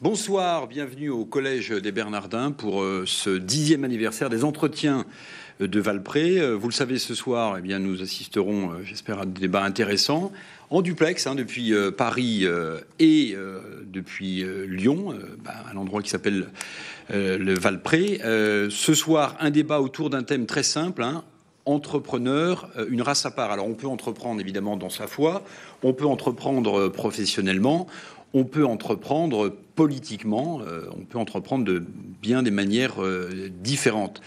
Bonsoir, bienvenue au Collège des Bernardins pour ce 10e anniversaire des entretiens de Valpré. Vous le savez, ce soir, eh bien, nous assisterons, j'espère, à des débats intéressants en duplex depuis Paris et depuis Lyon, un endroit qui s'appelle le Valpré. Ce soir, un débat autour d'un thème très simple, entrepreneur, une race à part. Alors, on peut entreprendre évidemment dans sa foi, on peut entreprendre professionnellement, on peut entreprendre politiquement, on peut entreprendre de bien des manières différentes.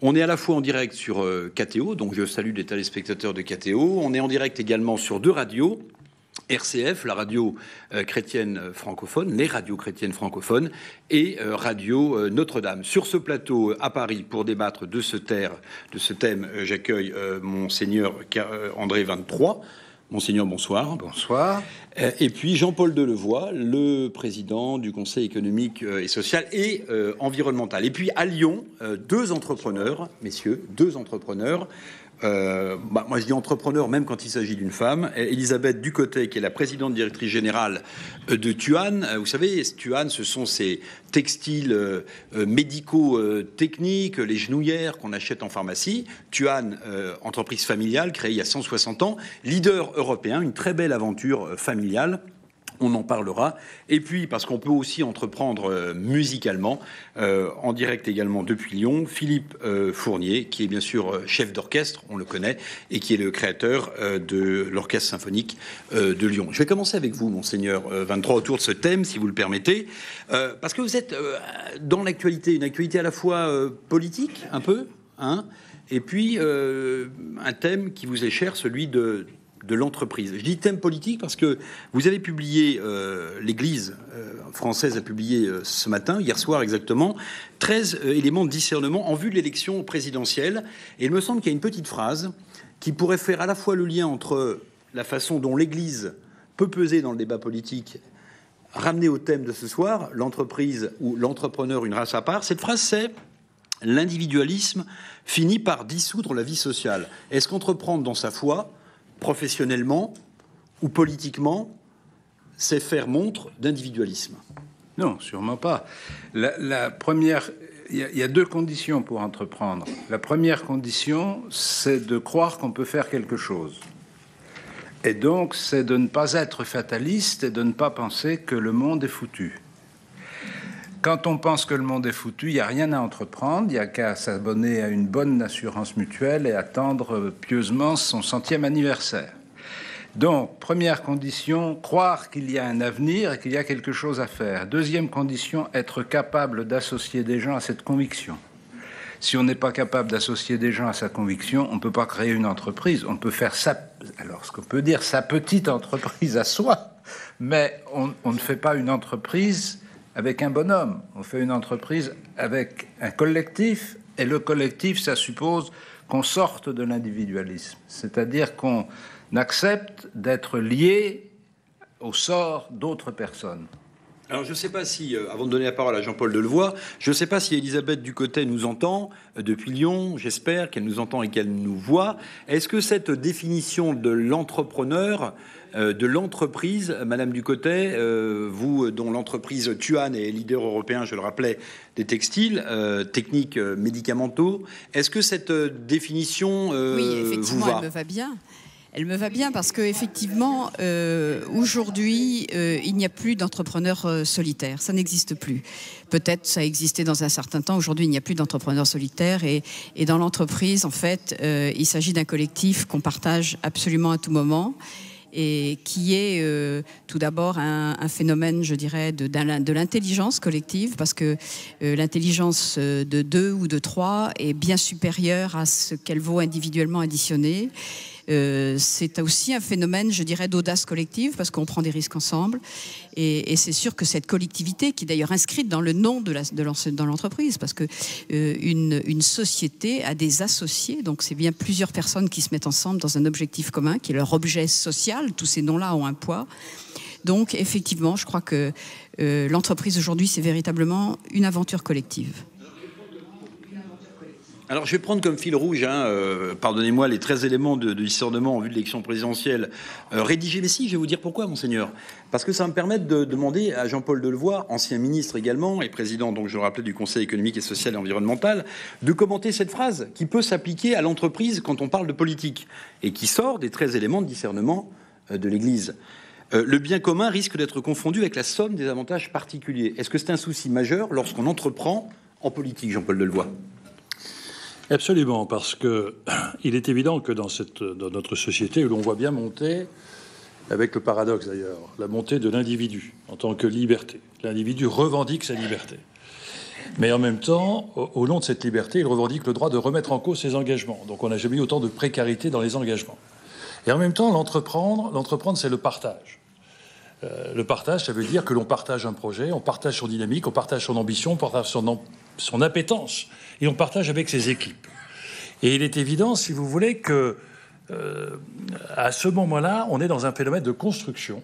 On est à la fois en direct sur KTO, donc je salue les téléspectateurs de KTO. On est en direct également sur deux radios, RCF, la radio chrétienne francophone, les radios chrétiennes francophones, et Radio Notre-Dame. Sur ce plateau à Paris, pour débattre de ce thème, j'accueille Monseigneur André 23. Monseigneur, bonsoir. Bonsoir. Et puis Jean-Paul Delevoye, le président du Conseil économique et social et environnemental. Et puis à Lyon, deux entrepreneurs, messieurs, deux entrepreneurs. Moi je dis entrepreneur même quand il s'agit d'une femme. Elisabeth Ducotet, qui est la présidente directrice générale de Tuan. Vous savez, Tuan, ce sont ces textiles médicaux techniques, les genouillères qu'on achète en pharmacie. Tuan, entreprise familiale créée il y a 160 ans, leader européen, une très belle aventure familiale. On en parlera. Et puis, parce qu'on peut aussi entreprendre musicalement, en direct également depuis Lyon, Philippe Fournier, qui est bien sûr chef d'orchestre, on le connaît, et qui est le créateur de l'Orchestre symphonique de Lyon. Je vais commencer avec vous, Monseigneur 23, autour de ce thème, si vous le permettez, parce que vous êtes dans l'actualité, une actualité à la fois politique, un peu, et puis un thème qui vous est cher, celui de l'entreprise. Je dis thème politique parce que vous avez publié, l'Église française a publié ce matin, hier soir exactement, 13 éléments de discernement en vue de l'élection présidentielle. Et il me semble qu'il y a une petite phrase qui pourrait faire à la fois le lien entre la façon dont l'Église peut peser dans le débat politique, ramener au thème de ce soir, l'entreprise ou l'entrepreneur, une race à part. Cette phrase, c'est « L'individualisme finit par dissoudre la vie sociale ». Est-ce qu'entreprendre dans sa foi, professionnellement ou politiquement, c'est faire montre d'individualisme? Non, sûrement pas. La première, il y a deux conditions pour entreprendre. La première condition, c'est de croire qu'on peut faire quelque chose. Et donc, c'est de ne pas être fataliste et de ne pas penser que le monde est foutu. Quand on pense que le monde est foutu, il n'y a rien à entreprendre, il n'y a qu'à s'abonner à une bonne assurance mutuelle et attendre pieusement son 100e anniversaire. Donc, première condition, croire qu'il y a un avenir et qu'il y a quelque chose à faire. Deuxième condition, être capable d'associer des gens à cette conviction. Si on n'est pas capable d'associer des gens à sa conviction, on ne peut pas créer une entreprise. On peut faire alors ce qu'on peut dire, sa petite entreprise à soi, mais on ne fait pas une entreprise avec un bonhomme. On fait une entreprise avec un collectif, et le collectif, ça suppose qu'on sorte de l'individualisme, c'est-à-dire qu'on accepte d'être lié au sort d'autres personnes. Alors je ne sais pas si, avant de donner la parole à Jean-Paul Delevoye, je ne sais pas si Elisabeth Ducotet nous entend depuis Lyon, j'espère qu'elle nous entend et qu'elle nous voit. Est-ce que cette définition de l'entrepreneur, de l'entreprise, Madame Ducotet, vous dont l'entreprise Tuan est leader européen, je le rappelais, des textiles, techniques, médicamentaux, est-ce que cette définition oui, effectivement, vous va? Elle me va bien. Elle me va bien parce qu'effectivement, aujourd'hui, il n'y a plus d'entrepreneurs solitaires. Ça n'existe plus. Peut-être ça existait dans un certain temps. Aujourd'hui, il n'y a plus d'entrepreneurs solitaires. Et dans l'entreprise, en fait, il s'agit d'un collectif qu'on partage absolument à tout moment et qui est tout d'abord un phénomène, je dirais, de l'intelligence collective, parce que l'intelligence de deux ou de trois est bien supérieure à ce qu'elle vaut individuellement additionnée. C'est aussi un phénomène, je dirais, d'audace collective, parce qu'on prend des risques ensemble. Et c'est sûr que cette collectivité, qui est d'ailleurs inscrite dans le nom dans l'entreprise, parce que une société a des associés, donc c'est bien plusieurs personnes qui se mettent ensemble dans un objectif commun, qui est leur objet social. Tous ces noms-là ont un poids. Donc, effectivement, je crois que l'entreprise aujourd'hui, c'est véritablement une aventure collective. Alors, je vais prendre comme fil rouge, pardonnez-moi, les 13 éléments de discernement en vue de l'élection présidentielle rédigés. Mais si, je vais vous dire pourquoi, monseigneur. Parce que ça va me permettre de demander à Jean-Paul Delevoye, ancien ministre également, et président, donc je le rappelais, du Conseil économique et social et environnemental, de commenter cette phrase qui peut s'appliquer à l'entreprise quand on parle de politique et qui sort des 13 éléments de discernement de l'Église. Le bien commun risque d'être confondu avec la somme des avantages particuliers. Est-ce que c'est un souci majeur lorsqu'on entreprend en politique, Jean-Paul Delevoye ? Absolument, parce que il est évident que dans notre société où l'on voit bien monter, avec le paradoxe d'ailleurs, la montée de l'individu en tant que liberté. L'individu revendique sa liberté. Mais en même temps, au long de cette liberté, il revendique le droit de remettre en cause ses engagements. Donc on n'a jamais eu autant de précarité dans les engagements. Et en même temps, l'entreprendre, c'est le partage. Le partage, ça veut dire que l'on partage un projet, on partage son dynamique, on partage son ambition, on partage son appétence, et on partage avec ses équipes. Et il est évident, si vous voulez, que à ce moment-là, on est dans un phénomène de construction.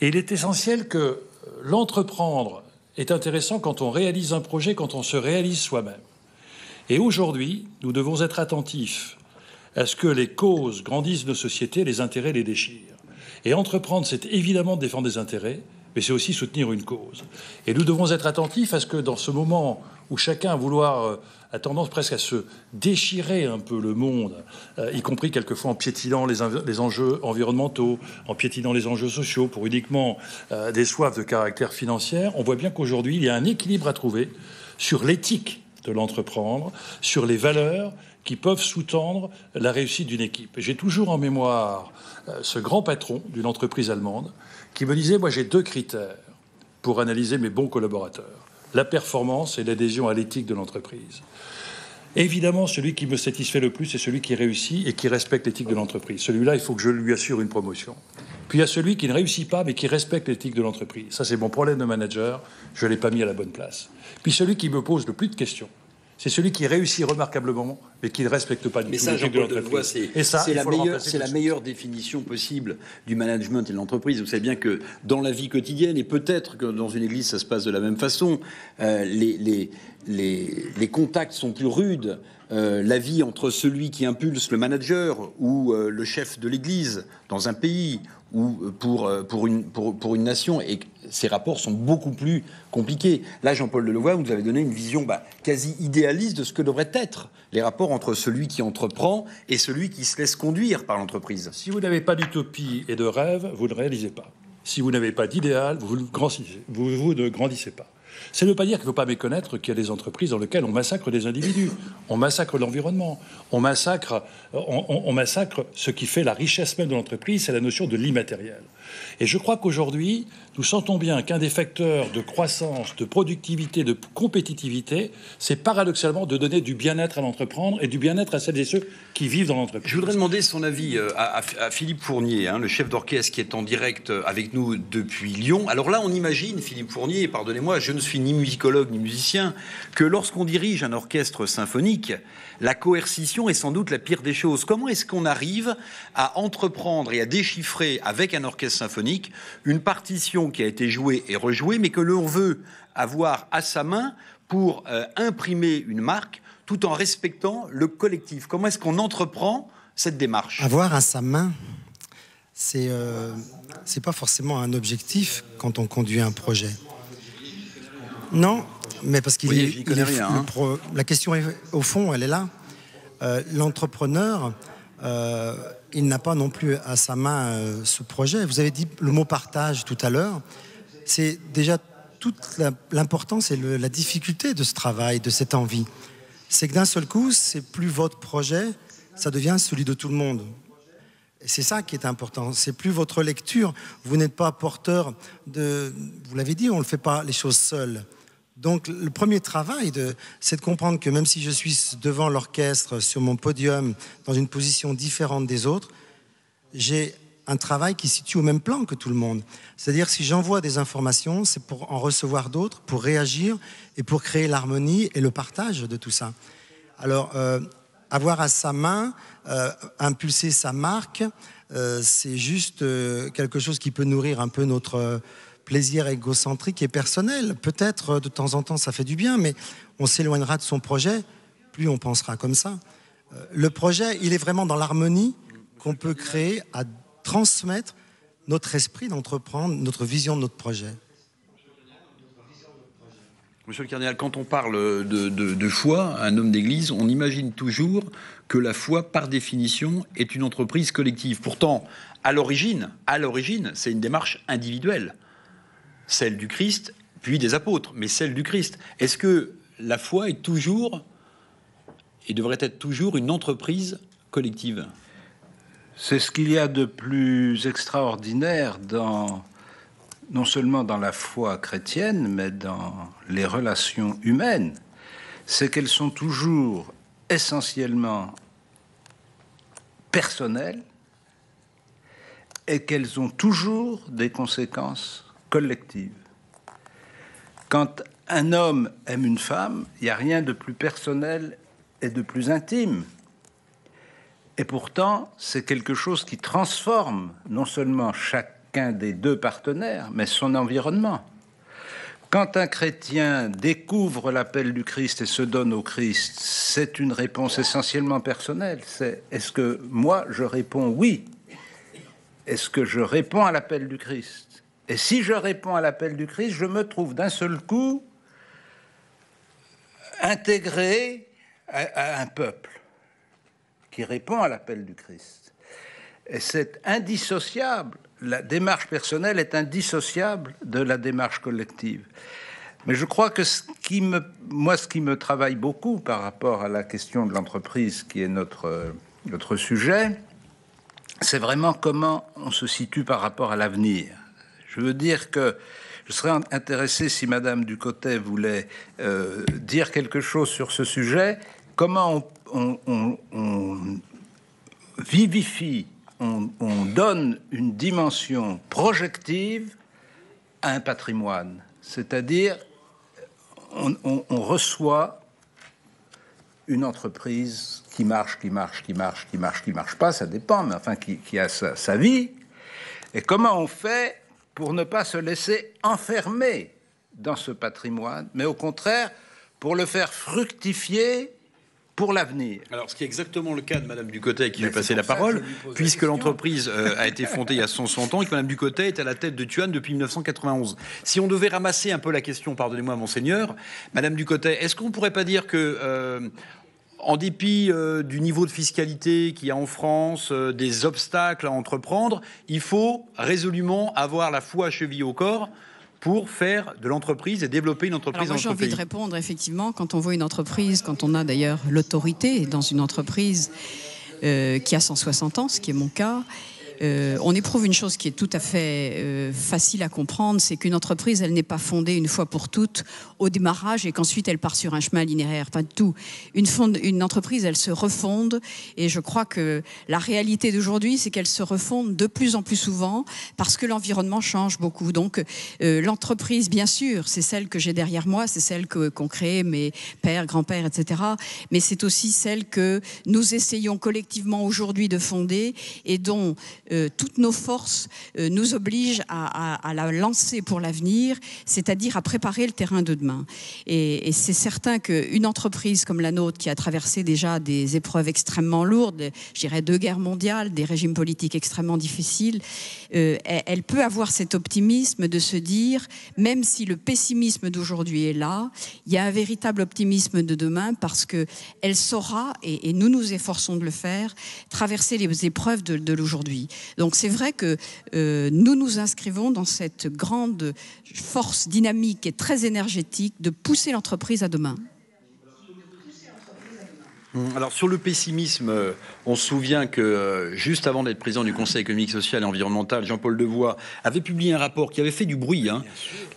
Et il est essentiel que l'entreprendre est intéressant quand on réalise un projet, quand on se réalise soi-même. Et aujourd'hui, nous devons être attentifs à ce que les causes grandissent de nos sociétés, les intérêts les déchirent. Et entreprendre, c'est évidemment défendre des intérêts, mais c'est aussi soutenir une cause. Et nous devons être attentifs à ce que dans ce moment où chacun a tendance presque à se déchirer un peu le monde, y compris quelquefois en piétinant les enjeux environnementaux, en piétinant les enjeux sociaux pour uniquement des soifs de caractère financier, on voit bien qu'aujourd'hui, il y a un équilibre à trouver sur l'éthique de l'entreprendre, sur les valeurs qui peuvent sous-tendre la réussite d'une équipe. J'ai toujours en mémoire ce grand patron d'une entreprise allemande qui me disait, moi j'ai 2 critères pour analyser mes bons collaborateurs, la performance et l'adhésion à l'éthique de l'entreprise. Évidemment, celui qui me satisfait le plus, c'est celui qui réussit et qui respecte l'éthique de l'entreprise. Celui-là, il faut que je lui assure une promotion. Puis il y a celui qui ne réussit pas, mais qui respecte l'éthique de l'entreprise. Ça, c'est mon problème de manager, je ne l'ai pas mis à la bonne place. Puis celui qui me pose le plus de questions, c'est celui qui réussit remarquablement, mais qui ne respecte pas du tout l'éthique de l'entreprise. C'est la meilleure définition possible du management et de l'entreprise. Vous savez bien que dans la vie quotidienne, et peut-être que dans une église, ça se passe de la même façon, les contacts sont plus rudes. La vie entre celui qui impulse le manager ou le chef de l'église dans un pays ou pour une nation, et ces rapports sont beaucoup plus compliqués. Là, Jean-Paul Delevoye, vous nous avez donné une vision quasi idéaliste de ce que devraient être les rapports entre celui qui entreprend et celui qui se laisse conduire par l'entreprise. Si vous n'avez pas d'utopie et de rêve, vous ne réalisez pas. Si vous n'avez pas d'idéal, vous ne grandissez pas. Ça ne veut pas dire qu'il ne faut pas méconnaître qu'il y a des entreprises dans lesquelles on massacre des individus, on massacre l'environnement, on massacre ce qui fait la richesse même de l'entreprise, c'est la notion de l'immatériel. Et je crois qu'aujourd'hui, nous sentons bien qu'un des facteurs de croissance, de productivité, de compétitivité, c'est paradoxalement de donner du bien-être à l'entreprendre et du bien-être à celles et ceux qui vivent dans l'entreprise. Je voudrais demander son avis à Philippe Fournier, le chef d'orchestre qui est en direct avec nous depuis Lyon. Alors là, on imagine, Philippe Fournier, pardonnez-moi, je ne suis ni musicologue ni musicien, que lorsqu'on dirige un orchestre symphonique, la coercition est sans doute la pire des choses. Comment est-ce qu'on arrive à entreprendre et à déchiffrer avec un orchestre symphonique une partition qui a été jouée et rejouée, mais que l'on veut avoir à sa main pour imprimer une marque tout en respectant le collectif? Comment est-ce qu'on entreprend cette démarche? Avoir à sa main, c'est pas forcément un objectif quand on conduit un projet. Non, mais parce qu'il la question est, au fond, elle est là. L'entrepreneur, il n'a pas non plus à sa main ce projet. Vous avez dit le mot partage tout à l'heure. C'est déjà toute l'importance et la difficulté de ce travail, de cette envie. C'est que d'un seul coup, c'est plus votre projet, ça devient celui de tout le monde. Et c'est ça qui est important. C'est plus votre lecture. Vous n'êtes pas porteur de... Vous l'avez dit, on ne fait pas les choses seul. Donc le premier travail, c'est de comprendre que même si je suis devant l'orchestre, sur mon podium, dans une position différente des autres, j'ai un travail qui se situe au même plan que tout le monde. C'est-à-dire si j'envoie des informations, c'est pour en recevoir d'autres, pour réagir et pour créer l'harmonie et le partage de tout ça. Alors, avoir à sa main, impulser sa marque, c'est juste quelque chose qui peut nourrir un peu notre... plaisir égocentrique et personnel. Peut-être de temps en temps ça fait du bien, mais on s'éloignera de son projet plus on pensera comme ça. Le projet, il est vraiment dans l'harmonie qu'on peut créer à transmettre notre esprit d'entreprendre, notre vision de notre projet. Monsieur le cardinal, quand on parle de foi, un homme d'église, on imagine toujours que la foi, par définition, est une entreprise collective. Pourtant, à l'origine, c'est une démarche individuelle. Celle du Christ, puis des apôtres, mais celle du Christ. Est-ce que la foi est toujours, et devrait être toujours, une entreprise collective ? C'est ce qu'il y a de plus extraordinaire non seulement dans la foi chrétienne, mais dans les relations humaines. C'est qu'elles sont toujours essentiellement personnelles et qu'elles ont toujours des conséquences collectives. Quand un homme aime une femme, il n'y a rien de plus personnel et de plus intime. Et pourtant, c'est quelque chose qui transforme non seulement chacun des deux partenaires, mais son environnement. Quand un chrétien découvre l'appel du Christ et se donne au Christ, c'est une réponse essentiellement personnelle. C'est est-ce que moi, je réponds oui? Est-ce que je réponds à l'appel du Christ? Et si je réponds à l'appel du Christ, je me trouve d'un seul coup intégré à un peuple qui répond à l'appel du Christ. Et c'est indissociable. La démarche personnelle est indissociable de la démarche collective. Mais je crois que ce qui me travaille beaucoup par rapport à la question de l'entreprise, qui est notre sujet, c'est vraiment comment on se situe par rapport à l'avenir. Je veux dire que je serais intéressé, si Madame Ducotet voulait dire quelque chose sur ce sujet, comment on vivifie, on donne une dimension projective à un patrimoine. C'est-à-dire, on reçoit une entreprise qui marche pas, ça dépend, mais enfin qui a sa vie. Et comment on fait pour ne pas se laisser enfermer dans ce patrimoine, mais au contraire, pour le faire fructifier pour l'avenir. Alors, ce qui est exactement le cas de Madame Ducotet, à qui je vais passer la parole, puisque l'entreprise a été fondée il y a 160 ans et que Madame Ducotet est à la tête de Tuan depuis 1991. Si on devait ramasser un peu la question, pardonnez-moi, Monseigneur, Madame Ducotet, est-ce qu'on ne pourrait pas dire que, en dépit du niveau de fiscalité qu'il y a en France, des obstacles à entreprendre, il faut résolument avoir la foi chevillée au corps pour faire de l'entreprise et développer une entreprise dans notre pays? J'ai envie de répondre, effectivement, quand on voit une entreprise, quand on a d'ailleurs l'autorité dans une entreprise qui a 160 ans, ce qui est mon cas, on éprouve une chose qui est tout à fait facile à comprendre, c'est qu'une entreprise, elle n'est pas fondée une fois pour toutes au démarrage et qu'ensuite elle part sur un chemin linéaire, pas du tout. Une entreprise, elle se refonde, et je crois que la réalité d'aujourd'hui, c'est qu'elle se refonde de plus en plus souvent parce que l'environnement change beaucoup. Donc l'entreprise, bien sûr, c'est celle que j'ai derrière moi, c'est celle qu'ont créée mes pères, grands-pères, etc. Mais c'est aussi celle que nous essayons collectivement aujourd'hui de fonder et dont toutes nos forces nous obligent à la lancer pour l'avenir, c'est-à-dire à préparer le terrain de demain. Et c'est certain qu'une entreprise comme la nôtre, qui a traversé déjà des épreuves extrêmement lourdes, je dirais 2 guerres mondiales, des régimes politiques extrêmement difficiles, elle peut avoir cet optimisme de se dire, même si le pessimisme d'aujourd'hui est là, il y a un véritable optimisme de demain, parce qu'elle saura, et nous nous efforçons de le faire, traverser les épreuves de l'aujourd'hui. Donc c'est vrai que nous nous inscrivons dans cette grande force dynamique et très énergétique de pousser l'entreprise à demain. Alors sur le pessimisme, on se souvient que juste avant d'être président du Conseil économique, social et environnemental, Jean-Paul Devoy avait publié un rapport qui avait fait du bruit,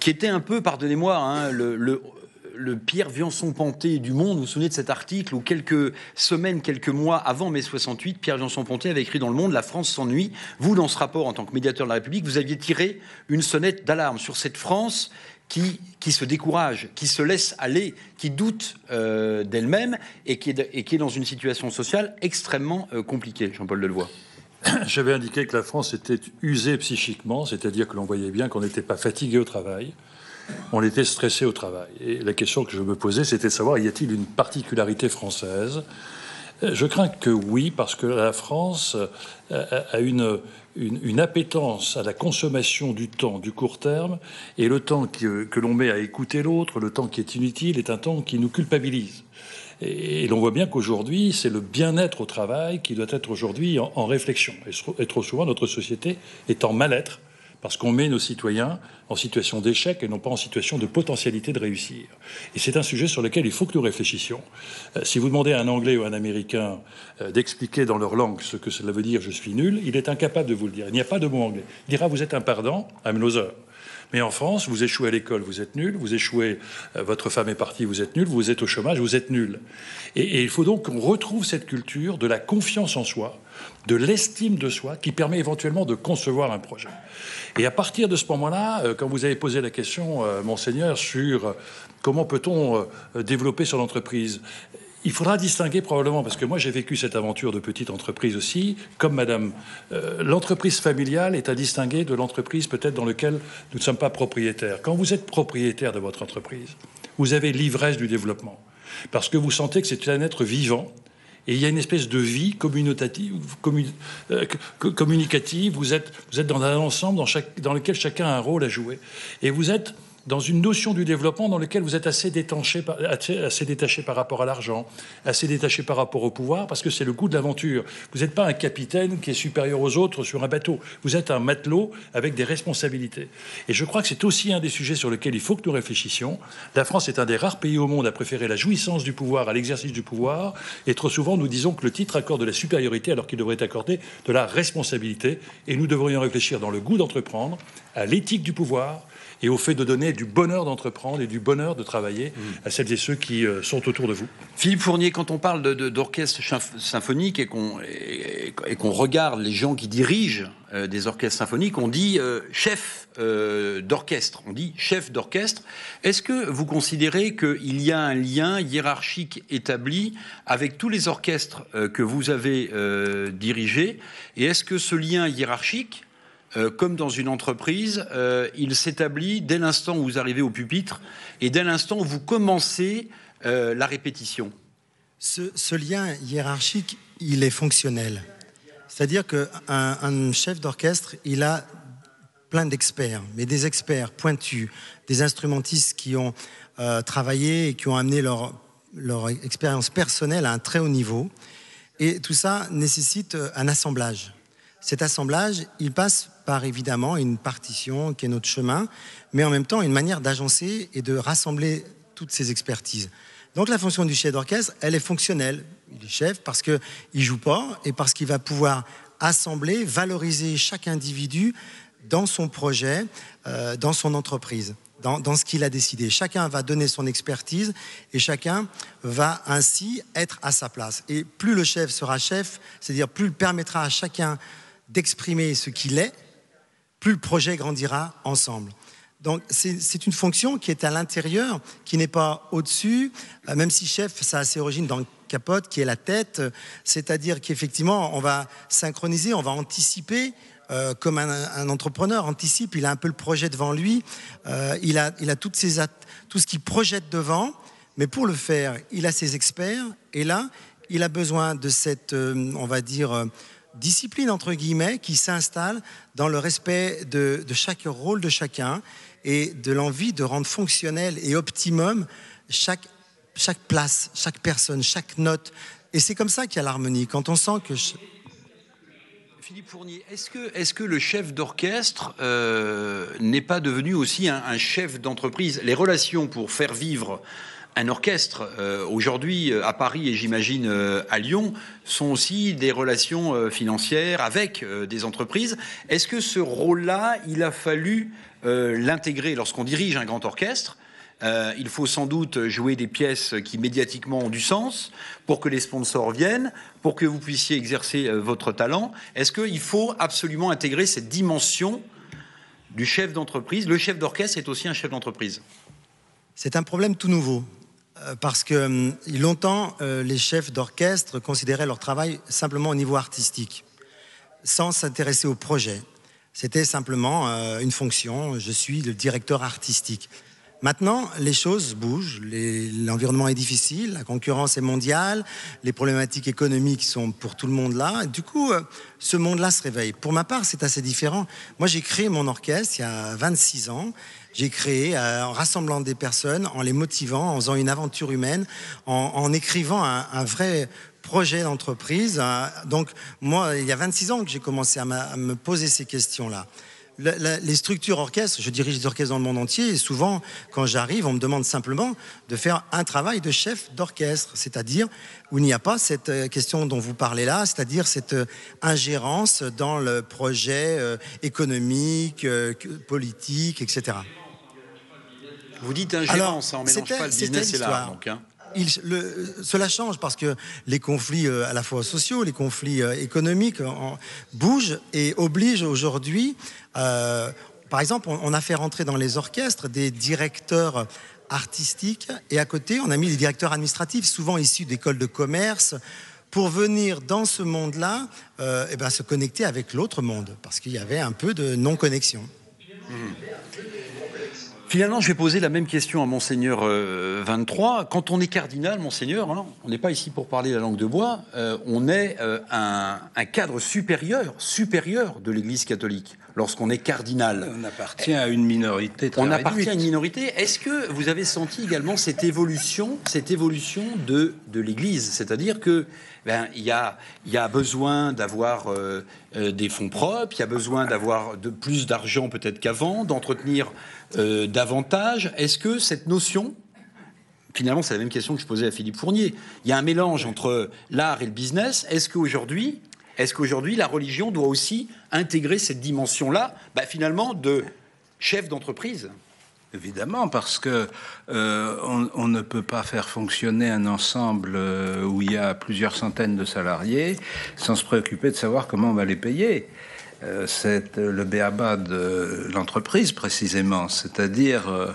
qui était un peu, pardonnez-moi, le Pierre Viançon-Ponté du Monde. Vous vous souvenez de cet article où quelques semaines, quelques mois avant mai 68, Pierre Viançon-Ponté avait écrit dans Le Monde « La France s'ennuie ». Vous, dans ce rapport, en tant que médiateur de la République, vous aviez tiré une sonnette d'alarme sur cette France qui se décourage, qui se laisse aller, qui doute d'elle-même et qui est dans une situation sociale extrêmement compliquée. Jean-Paul Delevoye. J'avais indiqué que la France était usée psychiquement, c'est-à-dire que l'on voyait bien qu'on n'était pas fatigué au travail, on était stressé au travail. Et la question que je me posais, c'était de savoir, y a-t-il une particularité française ? Je crains que oui, parce que la France a une appétence à la consommation du temps du court terme, et le temps que l'on met à écouter l'autre, le temps qui est inutile, est un temps qui nous culpabilise. Et l'on voit bien qu'aujourd'hui, c'est le bien-être au travail qui doit être aujourd'hui en réflexion. Et trop souvent, notre société est en mal-être, parce qu'on met nos citoyens en situation d'échec et non pas en situation de potentialité de réussir. Et c'est un sujet sur lequel il faut que nous réfléchissions. Si vous demandez à un Anglais ou à un Américain d'expliquer dans leur langue ce que cela veut dire « je suis nul », il est incapable de vous le dire. Il n'y a pas de mot anglais. Il dira « vous êtes un perdant, I'm loser ». Mais en France, vous échouez à l'école, vous êtes nul. Vous échouez, votre femme est partie, vous êtes nul. Vous êtes au chômage, vous êtes nul. Et il faut donc qu'on retrouve cette culture de la confiance en soi, de l'estime de soi, qui permet éventuellement de concevoir un projet. Et à partir de ce moment-là, quand vous avez posé la question, Monseigneur, sur comment peut-on développer son entreprise, il faudra distinguer probablement, parce que moi j'ai vécu cette aventure de petite entreprise aussi, comme madame. L'entreprise familiale est à distinguer de l'entreprise peut-être dans laquelle nous ne sommes pas propriétaires. Quand vous êtes propriétaire de votre entreprise, vous avez l'ivresse du développement, parce que vous sentez que c'est un être vivant, et il y a une espèce de vie communicative. Vous êtes dans un ensemble dans lequel chacun a un rôle à jouer. Et vous êtes dans une notion du développement dans laquelle vous êtes assez détaché par rapport à l'argent, assez détaché par rapport au pouvoir, parce que c'est le goût de l'aventure. Vous n'êtes pas un capitaine qui est supérieur aux autres sur un bateau. Vous êtes un matelot avec des responsabilités. Et je crois que c'est aussi un des sujets sur lesquels il faut que nous réfléchissions. La France est un des rares pays au monde à préférer la jouissance du pouvoir à l'exercice du pouvoir. Et trop souvent, nous disons que le titre accorde de la supériorité alors qu'il devrait accorder de la responsabilité. Et nous devrions réfléchir dans le goût d'entreprendre, à l'éthique du pouvoir, et au fait de donner du bonheur d'entreprendre et du bonheur de travailler à celles et ceux qui sont autour de vous. Philippe Fournier, quand on parle d'orchestre symphonique et qu'on regarde les gens qui dirigent des orchestres symphoniques, on dit chef d'orchestre, on dit chef d'orchestre. Est-ce que vous considérez qu'il y a un lien hiérarchique établi avec tous les orchestres que vous avez dirigés? Et est-ce que ce lien hiérarchique, comme dans une entreprise, il s'établit dès l'instant où vous arrivez au pupitre et dès l'instant où vous commencez la répétition? Ce lien hiérarchique, il est fonctionnel. C'est-à-dire qu'un chef d'orchestre, il a plein d'experts, mais des experts pointus, des instrumentistes qui ont travaillé et qui ont amené leur expérience personnelle à un très haut niveau. Et tout ça nécessite un assemblage. Cet assemblage, il passe par évidemment une partition qui est notre chemin, mais en même temps une manière d'agencer et de rassembler toutes ces expertises. Donc la fonction du chef d'orchestre, elle est fonctionnelle. Il est chef parce qu'il ne joue pas et parce qu'il va pouvoir assembler, valoriser chaque individu dans son projet, dans son entreprise, dans ce qu'il a décidé. Chacun va donner son expertise et chacun va ainsi être à sa place. Et plus le chef sera chef, c'est-à-dire plus il permettra à chacun d'exprimer ce qu'il est, plus le projet grandira ensemble. Donc c'est une fonction qui est à l'intérieur, qui n'est pas au-dessus, même si chef, ça a ses origines dans le capote, qui est la tête, c'est-à-dire qu'effectivement, on va synchroniser, on va anticiper, comme un entrepreneur anticipe, il a un peu le projet devant lui, il a tout ce qu'il projette devant, mais pour le faire, il a ses experts, et là, il a besoin de cette, on va dire, discipline, entre guillemets, qui s'installe dans le respect de chaque rôle de chacun et de l'envie de rendre fonctionnel et optimum chaque place, chaque personne, chaque note. Et c'est comme ça qu'il y a l'harmonie. Quand on sent que... Philippe Fournier, est-ce que le chef d'orchestre n'est pas devenu aussi un chef d'entreprise? Les relations pour faire vivre un orchestre, aujourd'hui à Paris et j'imagine à Lyon, sont aussi des relations financières avec des entreprises. Est-ce que ce rôle-là, il a fallu l'intégrer lorsqu'on dirige un grand orchestre? Il faut sans doute jouer des pièces qui médiatiquement ont du sens pour que les sponsors viennent, pour que vous puissiez exercer votre talent. Est-ce qu'il faut absolument intégrer cette dimension du chef d'entreprise? Le chef d'orchestre est aussi un chef d'entreprise. C'est un problème tout nouveau. Parce que longtemps, les chefs d'orchestre considéraient leur travail simplement au niveau artistique, sans s'intéresser au projet. C'était simplement une fonction, je suis le directeur artistique. Maintenant, les choses bougent, l'environnement est difficile, la concurrence est mondiale, les problématiques économiques sont pour tout le monde là. Du coup, ce monde-là se réveille. Pour ma part, c'est assez différent. Moi, j'ai créé mon orchestre il y a 26 ans. J'ai créé en rassemblant des personnes, en les motivant, en faisant une aventure humaine, en écrivant un vrai projet d'entreprise. Donc, moi, il y a 26 ans que j'ai commencé à me poser ces questions-là. Les structures orchestres, je dirige des orchestres dans le monde entier et souvent, quand j'arrive, on me demande simplement de faire un travail de chef d'orchestre, c'est-à-dire où il n'y a pas cette question dont vous parlez là, c'est-à-dire cette ingérence dans le projet économique, politique, etc. Vous dites ingérence, on ne mélange pas le business et l'art, donc, hein. Cela change parce que les conflits à la fois sociaux, les conflits économiques bougent et obligent aujourd'hui, par exemple, on a fait rentrer dans les orchestres des directeurs artistiques et à côté, on a mis des directeurs administratifs, souvent issus d'écoles de commerce, pour venir dans ce monde-là se connecter avec l'autre monde, parce qu'il y avait un peu de non-connexion. Finalement, je vais poser la même question à Monseigneur 23. Quand on est cardinal, Monseigneur, hein, on n'est pas ici pour parler la langue de bois, on est un cadre supérieur de l'Église catholique lorsqu'on est cardinal. On appartient à une minorité très réduite. Appartient à une minorité. Est-ce que vous avez senti également cette évolution de l'Église ? C'est-à-dire que il y a besoin d'avoir des fonds propres, il y a besoin d'avoir plus d'argent peut-être qu'avant, d'entretenir davantage. Est-ce que cette notion, finalement c'est la même question que je posais à Philippe Fournier, il y a un mélange entre l'art et le business, est-ce qu'aujourd'hui la religion doit aussi intégrer cette dimension-là, finalement de chef d'entreprise ? Évidemment, parce que on ne peut pas faire fonctionner un ensemble où il y a plusieurs centaines de salariés sans se préoccuper de savoir comment on va les payer. C'est le b.a.-ba de l'entreprise précisément, c'est-à-dire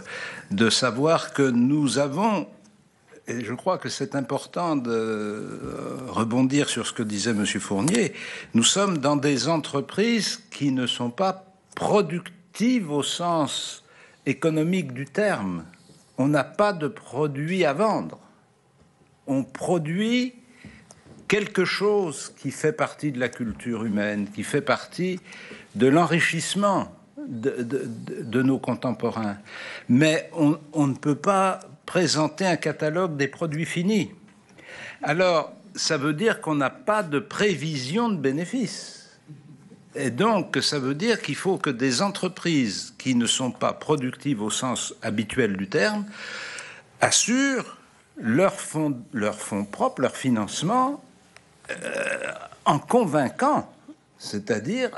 de savoir que nous avons, et je crois que c'est important de rebondir sur ce que disait Monsieur Fournier, nous sommes dans des entreprises qui ne sont pas productives au sens économique du terme. On n'a pas de produit à vendre. On produit quelque chose qui fait partie de la culture humaine, qui fait partie de l'enrichissement de nos contemporains. Mais on ne peut pas présenter un catalogue des produits finis. Alors, ça veut dire qu'on n'a pas de prévision de bénéfices. Et donc, ça veut dire qu'il faut que des entreprises qui ne sont pas productives au sens habituel du terme assurent leurs fonds propres, leur financement, en convainquant, c'est-à-dire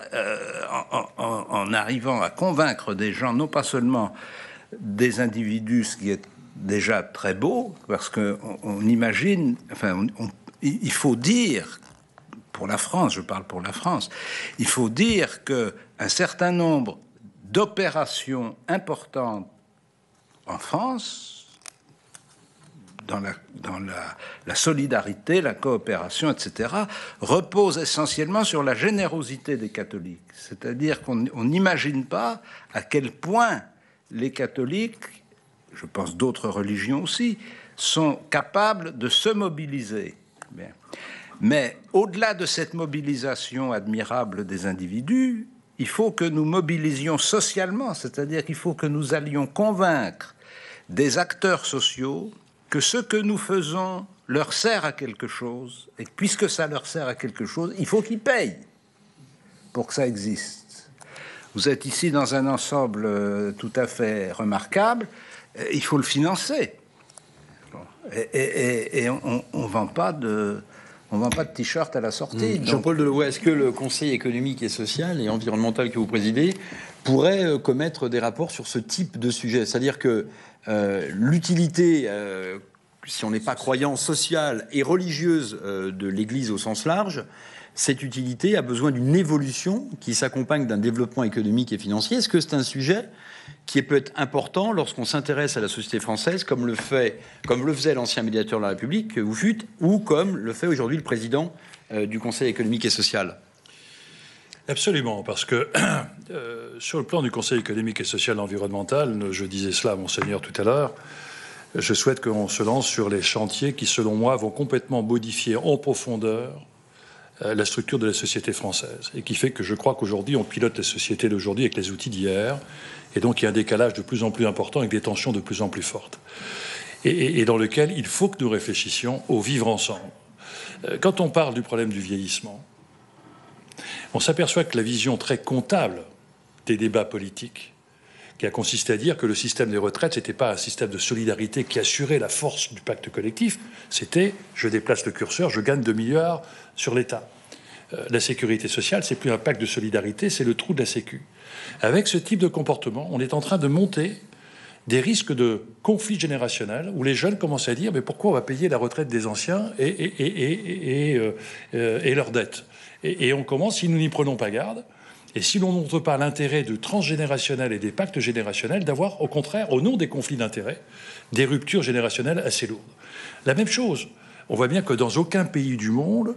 en arrivant à convaincre des gens, non pas seulement des individus, ce qui est déjà très beau, parce qu'on imagine, il faut dire, pour la France, je parle pour la France, il faut dire qu'un certain nombre d'opérations importantes en France, dans la solidarité, la coopération, etc., repose essentiellement sur la générosité des catholiques. C'est-à-dire qu'on n'imagine pas à quel point les catholiques, je pense d'autres religions aussi, sont capables de se mobiliser. Bien. Mais au-delà de cette mobilisation admirable des individus, il faut que nous mobilisions socialement, c'est-à-dire qu'il faut que nous allions convaincre des acteurs sociaux que ce que nous faisons leur sert à quelque chose, et puisque ça leur sert à quelque chose, il faut qu'ils payent pour que ça existe. Vous êtes ici dans un ensemble tout à fait remarquable, il faut le financer. Et on vend pas de t-shirt à la sortie. Jean-Paul Delevoye, est-ce que le Conseil économique et social et environnemental que vous présidez pourrait commettre des rapports sur ce type de sujet ? C'est-à-dire que l'utilité, si on n'est pas croyant, sociale et religieuse de l'Église au sens large, cette utilité a besoin d'une évolution qui s'accompagne d'un développement économique et financier. Est-ce que c'est un sujet qui peut être important lorsqu'on s'intéresse à la société française, comme le faisait l'ancien médiateur de la République, que vous fûtes, ou comme le fait aujourd'hui le président du Conseil économique et social ? Absolument, parce que sur le plan du Conseil économique et social et environnemental, je disais cela à Monseigneur tout à l'heure, je souhaite qu'on se lance sur les chantiers qui, selon moi, vont complètement modifier en profondeur la structure de la société française, et qui fait que je crois qu'aujourd'hui, on pilote la société d'aujourd'hui avec les outils d'hier, et donc il y a un décalage de plus en plus important avec des tensions de plus en plus fortes, et dans lequel il faut que nous réfléchissions au vivre ensemble. Quand on parle du problème du vieillissement, on s'aperçoit que la vision très comptable des débats politiques, qui a consisté à dire que le système des retraites, ce n'était pas un système de solidarité qui assurait la force du pacte collectif, c'était, je déplace le curseur, je gagne 2 milliards sur l'État. La sécurité sociale, c'est plus un pacte de solidarité, c'est le trou de la Sécu. Avec ce type de comportement, on est en train de monter des risques de conflit générationnel où les jeunes commencent à dire mais pourquoi on va payer la retraite des anciens et leurs dettes, et on commence, si nous n'y prenons pas garde, et si l'on ne montre pas l'intérêt du transgénérationnel et des pactes générationnels, d'avoir au contraire, au nom des conflits d'intérêts, des ruptures générationnelles assez lourdes. La même chose, on voit bien que dans aucun pays du monde,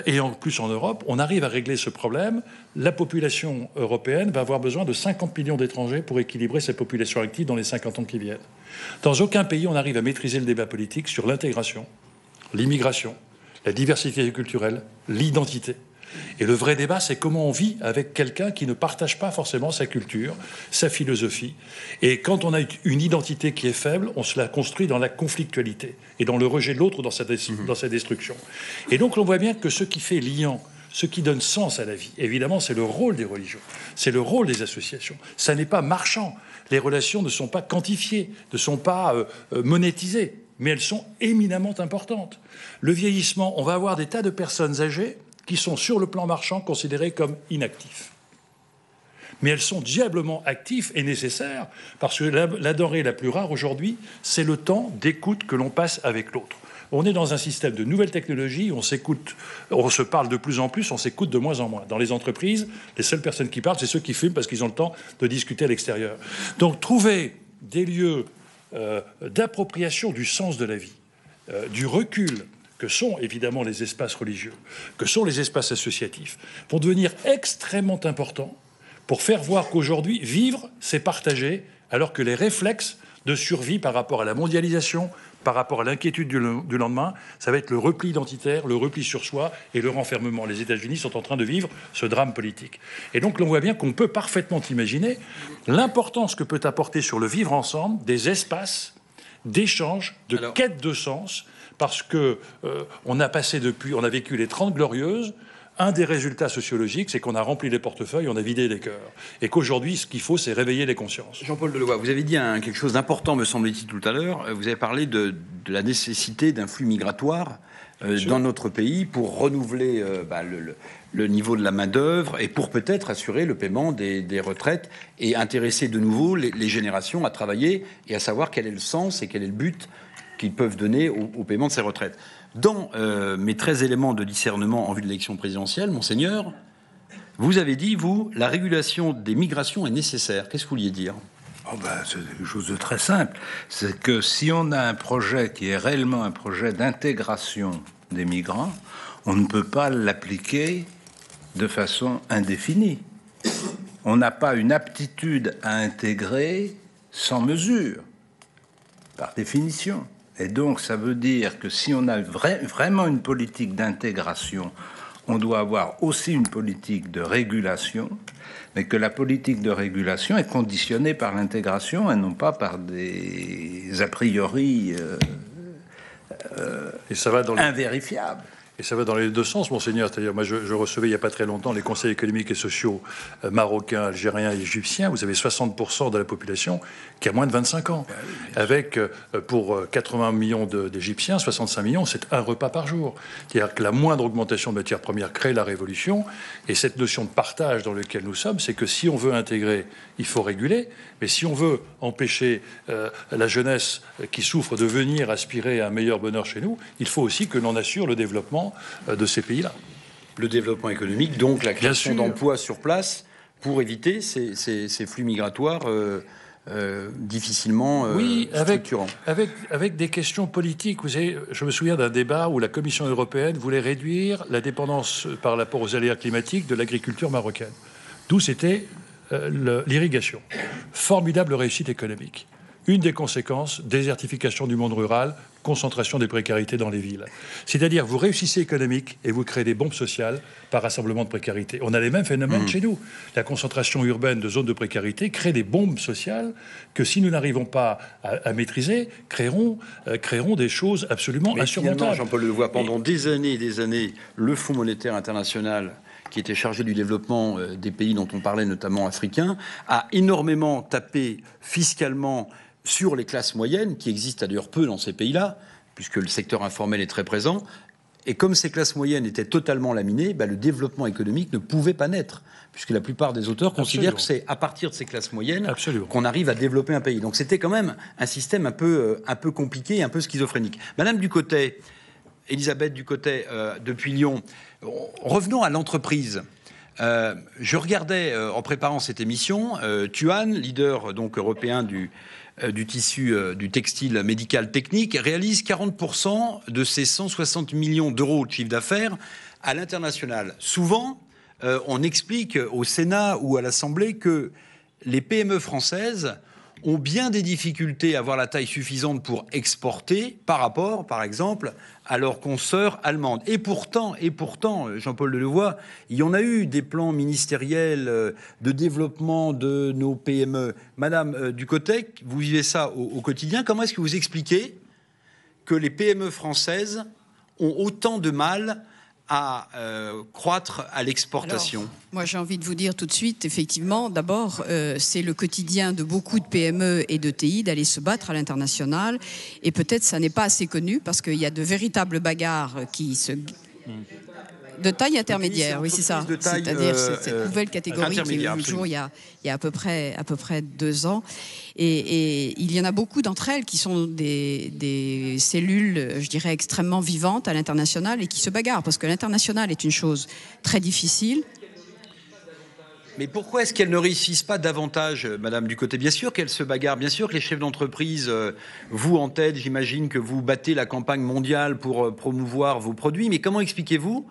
et en plus en Europe, on arrive à régler ce problème. La population européenne va avoir besoin de 50 millions d'étrangers pour équilibrer sa population active dans les 50 ans qui viennent. Dans aucun pays, on arrive à maîtriser le débat politique sur l'intégration, l'immigration, la diversité culturelle, l'identité. Et le vrai débat, c'est comment on vit avec quelqu'un qui ne partage pas forcément sa culture, sa philosophie. Et quand on a une identité qui est faible, on se la construit dans la conflictualité et dans le rejet de l'autre, dans sa destruction. Et donc, on voit bien que ce qui fait liant, ce qui donne sens à la vie, évidemment, c'est le rôle des religions, c'est le rôle des associations. Ça n'est pas marchand. Les relations ne sont pas quantifiées, ne sont pas monétisées, mais elles sont éminemment importantes. Le vieillissement, on va avoir des tas de personnes âgées qui sont sur le plan marchand considérées comme inactifs. Mais elles sont diablement actives et nécessaires, parce que la denrée la plus rare aujourd'hui, c'est le temps d'écoute que l'on passe avec l'autre. On est dans un système de nouvelles technologies, on s'écoute, on se parle de plus en plus, on s'écoute de moins en moins. Dans les entreprises, les seules personnes qui parlent, c'est ceux qui fument parce qu'ils ont le temps de discuter à l'extérieur. Donc trouver des lieux d'appropriation du sens de la vie, du recul, que sont évidemment les espaces religieux, que sont les espaces associatifs, vont devenir extrêmement importants pour faire voir qu'aujourd'hui, vivre, c'est partager, alors que les réflexes de survie par rapport à la mondialisation, par rapport à l'inquiétude du lendemain, ça va être le repli identitaire, le repli sur soi et le renfermement. Les États-Unis sont en train de vivre ce drame politique. Et donc, l'on voit bien qu'on peut parfaitement imaginer l'importance que peut apporter sur le vivre ensemble des espaces d'échange, de quête de sens, parce que on a vécu les 30 glorieuses. Un des résultats sociologiques, c'est qu'on a rempli les portefeuilles, on a vidé les cœurs. Et qu'aujourd'hui, ce qu'il faut, c'est réveiller les consciences. Jean-Paul Delevoye, vous avez dit quelque chose d'important, me semble-t-il, tout à l'heure. Vous avez parlé de la nécessité d'un flux migratoire dans notre pays pour renouveler le niveau de la main-d'œuvre et pour peut-être assurer le paiement des retraites et intéresser de nouveau les générations à travailler et à savoir quel est le sens et quel est le but qu'ils peuvent donner au paiement de ces retraites. Dans mes 13 éléments de discernement en vue de l'élection présidentielle, Monseigneur, vous avez dit, la régulation des migrations est nécessaire. Qu'est-ce que vous vouliez dire ? C'est quelque chose de très simple. C'est que si on a un projet qui est réellement un projet d'intégration des migrants, on ne peut pas l'appliquer de façon indéfinie. On n'a pas une aptitude à intégrer sans mesure, par définition. Et donc, ça veut dire que si on a vraiment une politique d'intégration, on doit avoir aussi une politique de régulation, mais que la politique de régulation est conditionnée par l'intégration et non pas par des a priori et ça va dans invérifiables. Et ça va dans les deux sens, Monseigneur. C'est-à-dire, moi, je recevais il n'y a pas très longtemps les conseils économiques et sociaux marocains, algériens et égyptiens. Vous avez 60% de la population qui a moins de 25 ans. Avec, pour 80 millions d'Égyptiens, 65 millions, c'est un repas par jour. C'est-à-dire que la moindre augmentation de matières premières crée la révolution. Et cette notion de partage dans laquelle nous sommes, c'est que si on veut intégrer, il faut réguler. Mais si on veut empêcher la jeunesse qui souffre de venir aspirer à un meilleur bonheur chez nous, il faut aussi que l'on assure le développement de ces pays-là. Le développement économique, donc la création d'emplois sur place pour éviter ces flux migratoires difficilement structurant. Avec des questions politiques. Vous savez, je me souviens d'un débat où la Commission européenne voulait réduire la dépendance par rapport aux aléas climatiques de l'agriculture marocaine. D'où c'était l'irrigation. Formidable réussite économique. Une des conséquences, désertification du monde rural, concentration des précarités dans les villes. C'est-à-dire, vous réussissez économique et vous créez des bombes sociales par rassemblement de précarité. On a les mêmes phénomènes chez nous. La concentration urbaine de zones de précarité crée des bombes sociales que, si nous n'arrivons pas à maîtriser, créeront des choses absolument insurmontables. Jean-Paul Delevoye, pendant des années et des années, le Fonds monétaire international, qui était chargé du développement des pays dont on parlait, notamment africains, a énormément tapé fiscalement sur les classes moyennes, qui existent d'ailleurs peu dans ces pays-là, puisque le secteur informel est très présent. Et comme ces classes moyennes étaient totalement laminées, le développement économique ne pouvait pas naître, puisque la plupart des auteurs considèrent que c'est à partir de ces classes moyennes qu'on arrive à développer un pays. Donc c'était quand même un système un peu compliqué, un peu schizophrénique. Madame Ducotet, Elisabeth Ducotet, depuis Lyon, revenons à l'entreprise. Je regardais, en préparant cette émission, Tuan, leader donc européen du tissu du textile médical technique, réalise 40% de ses 160 millions d'euros de chiffre d'affaires à l'international. Souvent, on explique au Sénat ou à l'Assemblée que les PME françaises ont bien des difficultés à avoir la taille suffisante pour exporter par rapport, par exemple, à leurs consoeurs allemandes. Et pourtant, Jean-Paul Delevoye, il y en a eu des plans ministériels de développement de nos PME. Madame Ducotet, vous vivez ça au quotidien. Comment est-ce que vous expliquez que les PME françaises ont autant de mal à croître à l'exportation? Alors, moi, j'ai envie de vous dire tout de suite, effectivement, d'abord, c'est le quotidien de beaucoup de PME et de TI d'aller se battre à l'international. Et peut-être ça n'est pas assez connu parce qu'il y a de véritables bagarres qui se... De taille intermédiaire, oui, c'est ça. C'est-à-dire cette nouvelle catégorie qui est au jour il y a à peu près 2 ans. Et il y en a beaucoup d'entre elles qui sont des cellules, je dirais, extrêmement vivantes à l'international et qui se bagarrent. Parce que l'international est une chose très difficile. Mais pourquoi est-ce qu'elles ne réussissent pas davantage, Madame Ducotet? Bien sûr qu'elles se bagarrent, bien sûr que les chefs d'entreprise, vous en tête, j'imagine que vous battez la campagne mondiale pour promouvoir vos produits, mais comment expliquez-vous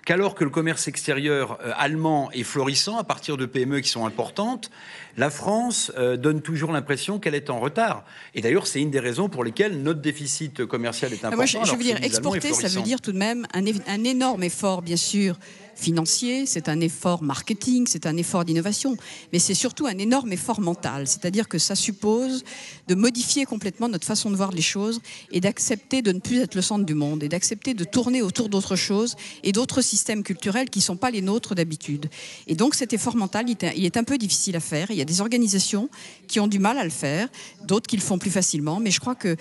qu'alors que le commerce extérieur allemand est florissant à partir de PME qui sont importantes, la France donne toujours l'impression qu'elle est en retard? Et d'ailleurs, c'est une des raisons pour lesquelles notre déficit commercial est important. Moi, je veux dire, exporter, ça veut dire tout de même un énorme effort, bien sûr, financier, c'est un effort marketing, c'est un effort d'innovation, mais c'est surtout un énorme effort mental. C'est-à-dire que ça suppose de modifier complètement notre façon de voir les choses et d'accepter de ne plus être le centre du monde et d'accepter de tourner autour d'autres choses et d'autres systèmes culturels qui ne sont pas les nôtres d'habitude. Et donc cet effort mental, il est un peu difficile à faire. Il y a des organisations qui ont du mal à le faire, d'autres qui le font plus facilement, mais je crois que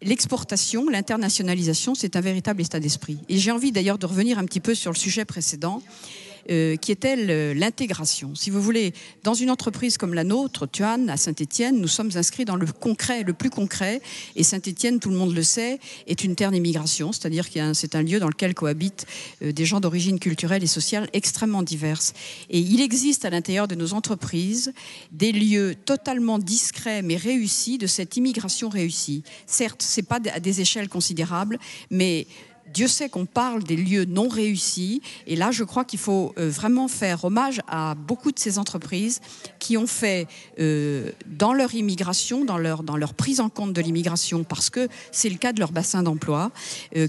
l'exportation, l'internationalisation, c'est un véritable état d'esprit. Et j'ai envie d'ailleurs de revenir un petit peu sur le sujet précédent, qui était l'intégration. Si vous voulez, dans une entreprise comme la nôtre, Tuan, à Saint-Étienne, nous sommes inscrits dans le concret, le plus concret. Et Saint-Étienne, tout le monde le sait, est une terre d'immigration, c'est-à-dire que c'est un lieu dans lequel cohabitent des gens d'origine culturelle et sociale extrêmement diverses. Et il existe à l'intérieur de nos entreprises des lieux totalement discrets mais réussis de cette immigration réussie. Certes, c'est pas à des échelles considérables, mais Dieu sait qu'on parle des lieux non réussis. Et là, je crois qu'il faut vraiment faire hommage à beaucoup de ces entreprises qui ont fait, dans leur immigration, dans leur prise en compte de l'immigration, parce que c'est le cas de leur bassin d'emploi,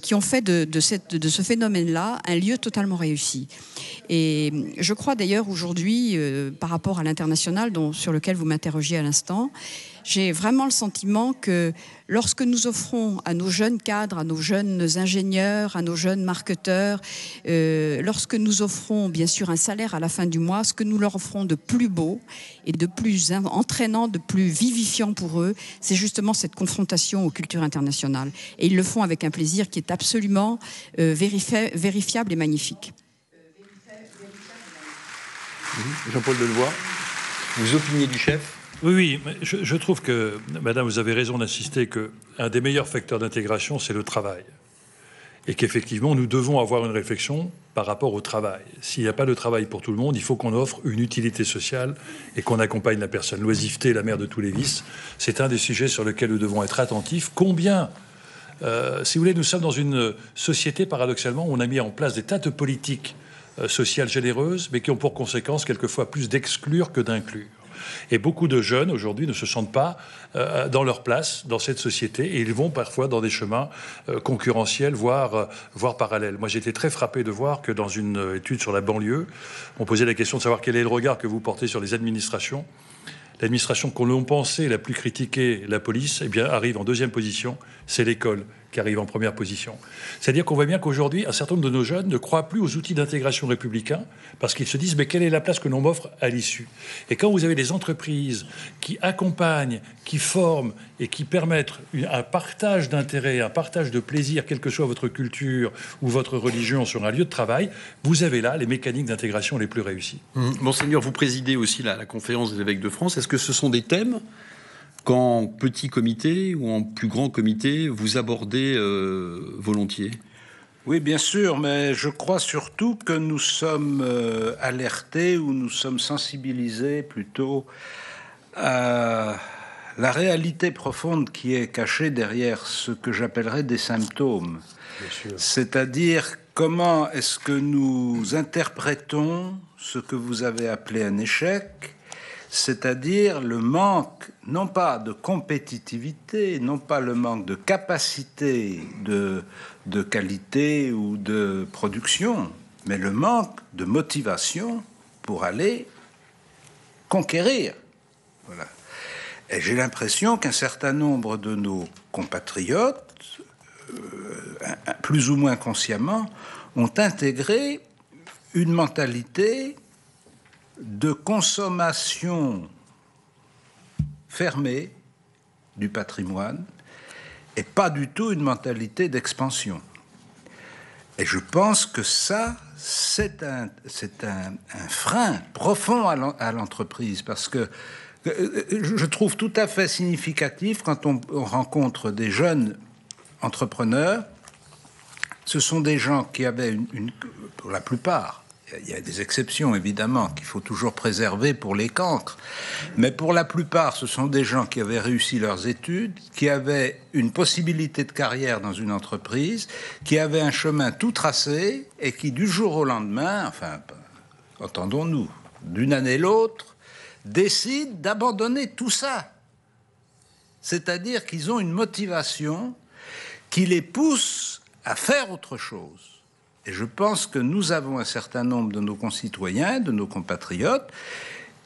qui ont fait de ce phénomène-là un lieu totalement réussi. Et je crois d'ailleurs aujourd'hui, par rapport à l'international sur lequel vous m'interrogiez à l'instant, j'ai vraiment le sentiment que lorsque nous offrons à nos jeunes cadres, à nos jeunes ingénieurs, à nos jeunes marketeurs, lorsque nous offrons bien sûr un salaire à la fin du mois, ce que nous leur offrons de plus beau et de plus entraînant, de plus vivifiant pour eux, c'est justement cette confrontation aux cultures internationales. Et ils le font avec un plaisir qui est absolument vérifiable et magnifique. Jean-Paul Delevoye, vous opiniez du chef? Oui, je trouve que, madame, vous avez raison d'insister qu'un des meilleurs facteurs d'intégration, c'est le travail. et qu'effectivement, nous devons avoir une réflexion par rapport au travail. S'il n'y a pas de travail pour tout le monde, il faut qu'on offre une utilité sociale et qu'on accompagne la personne. L'oisiveté est la mère de tous les vices. C'est un des sujets sur lesquels nous devons être attentifs. Combien, si vous voulez, nous sommes dans une société, paradoxalement, où on a mis en place des tas de politiques sociales généreuses, mais qui ont pour conséquence quelquefois plus d'exclure que d'inclure. Et beaucoup de jeunes, aujourd'hui, ne se sentent pas dans leur place dans cette société et ils vont parfois dans des chemins concurrentiels, voire parallèles. Moi, j'ai été très frappé de voir que dans une étude sur la banlieue, on posait la question de savoir quel est le regard que vous portez sur les administrations. L'administration qu'on l'on pensait la plus critiquée, la police, eh bien, arrive en deuxième position. C'est l'école qui arrive en première position. C'est-à-dire qu'on voit bien qu'aujourd'hui, un certain nombre de nos jeunes ne croient plus aux outils d'intégration républicains parce qu'ils se disent mais quelle est la place que l'on m'offre à l'issue. Et quand vous avez des entreprises qui accompagnent, qui forment et qui permettent un partage d'intérêts, un partage de plaisir, quelle que soit votre culture ou votre religion sur un lieu de travail, vous avez là les mécaniques d'intégration les plus réussies. Monseigneur, vous présidez aussi la conférence des évêques de France. Est-ce que ce sont des thèmes qu'en petit comité ou en plus grand comité, vous abordez volontiers? Oui, bien sûr, mais je crois surtout que nous sommes alertés ou nous sommes sensibilisés plutôt à la réalité profonde qui est cachée derrière ce que j'appellerais des symptômes. C'est-à-dire comment est-ce que nous interprétons ce que vous avez appelé un échec, c'est-à-dire le manque, non pas de compétitivité, non pas le manque de capacité de qualité ou de production, mais le manque de motivation pour aller conquérir. Voilà. Et j'ai l'impression qu'un certain nombre de nos compatriotes, plus ou moins consciemment, ont intégré une mentalité de consommation fermée du patrimoine et pas du tout une mentalité d'expansion. Et je pense que ça, c'est un frein profond à l'entreprise, parce que je trouve tout à fait significatif quand on rencontre des jeunes entrepreneurs, ce sont des gens qui avaient pour la plupart, il y a des exceptions évidemment qu'il faut toujours préserver pour les cancres, mais pour la plupart ce sont des gens qui avaient réussi leurs études, qui avaient une possibilité de carrière dans une entreprise, qui avaient un chemin tout tracé et qui du jour au lendemain, enfin entendons-nous, d'une année l'autre, décident d'abandonner tout ça. C'est-à-dire qu'ils ont une motivation qui les pousse à faire autre chose. Et je pense que nous avons un certain nombre de nos concitoyens, de nos compatriotes,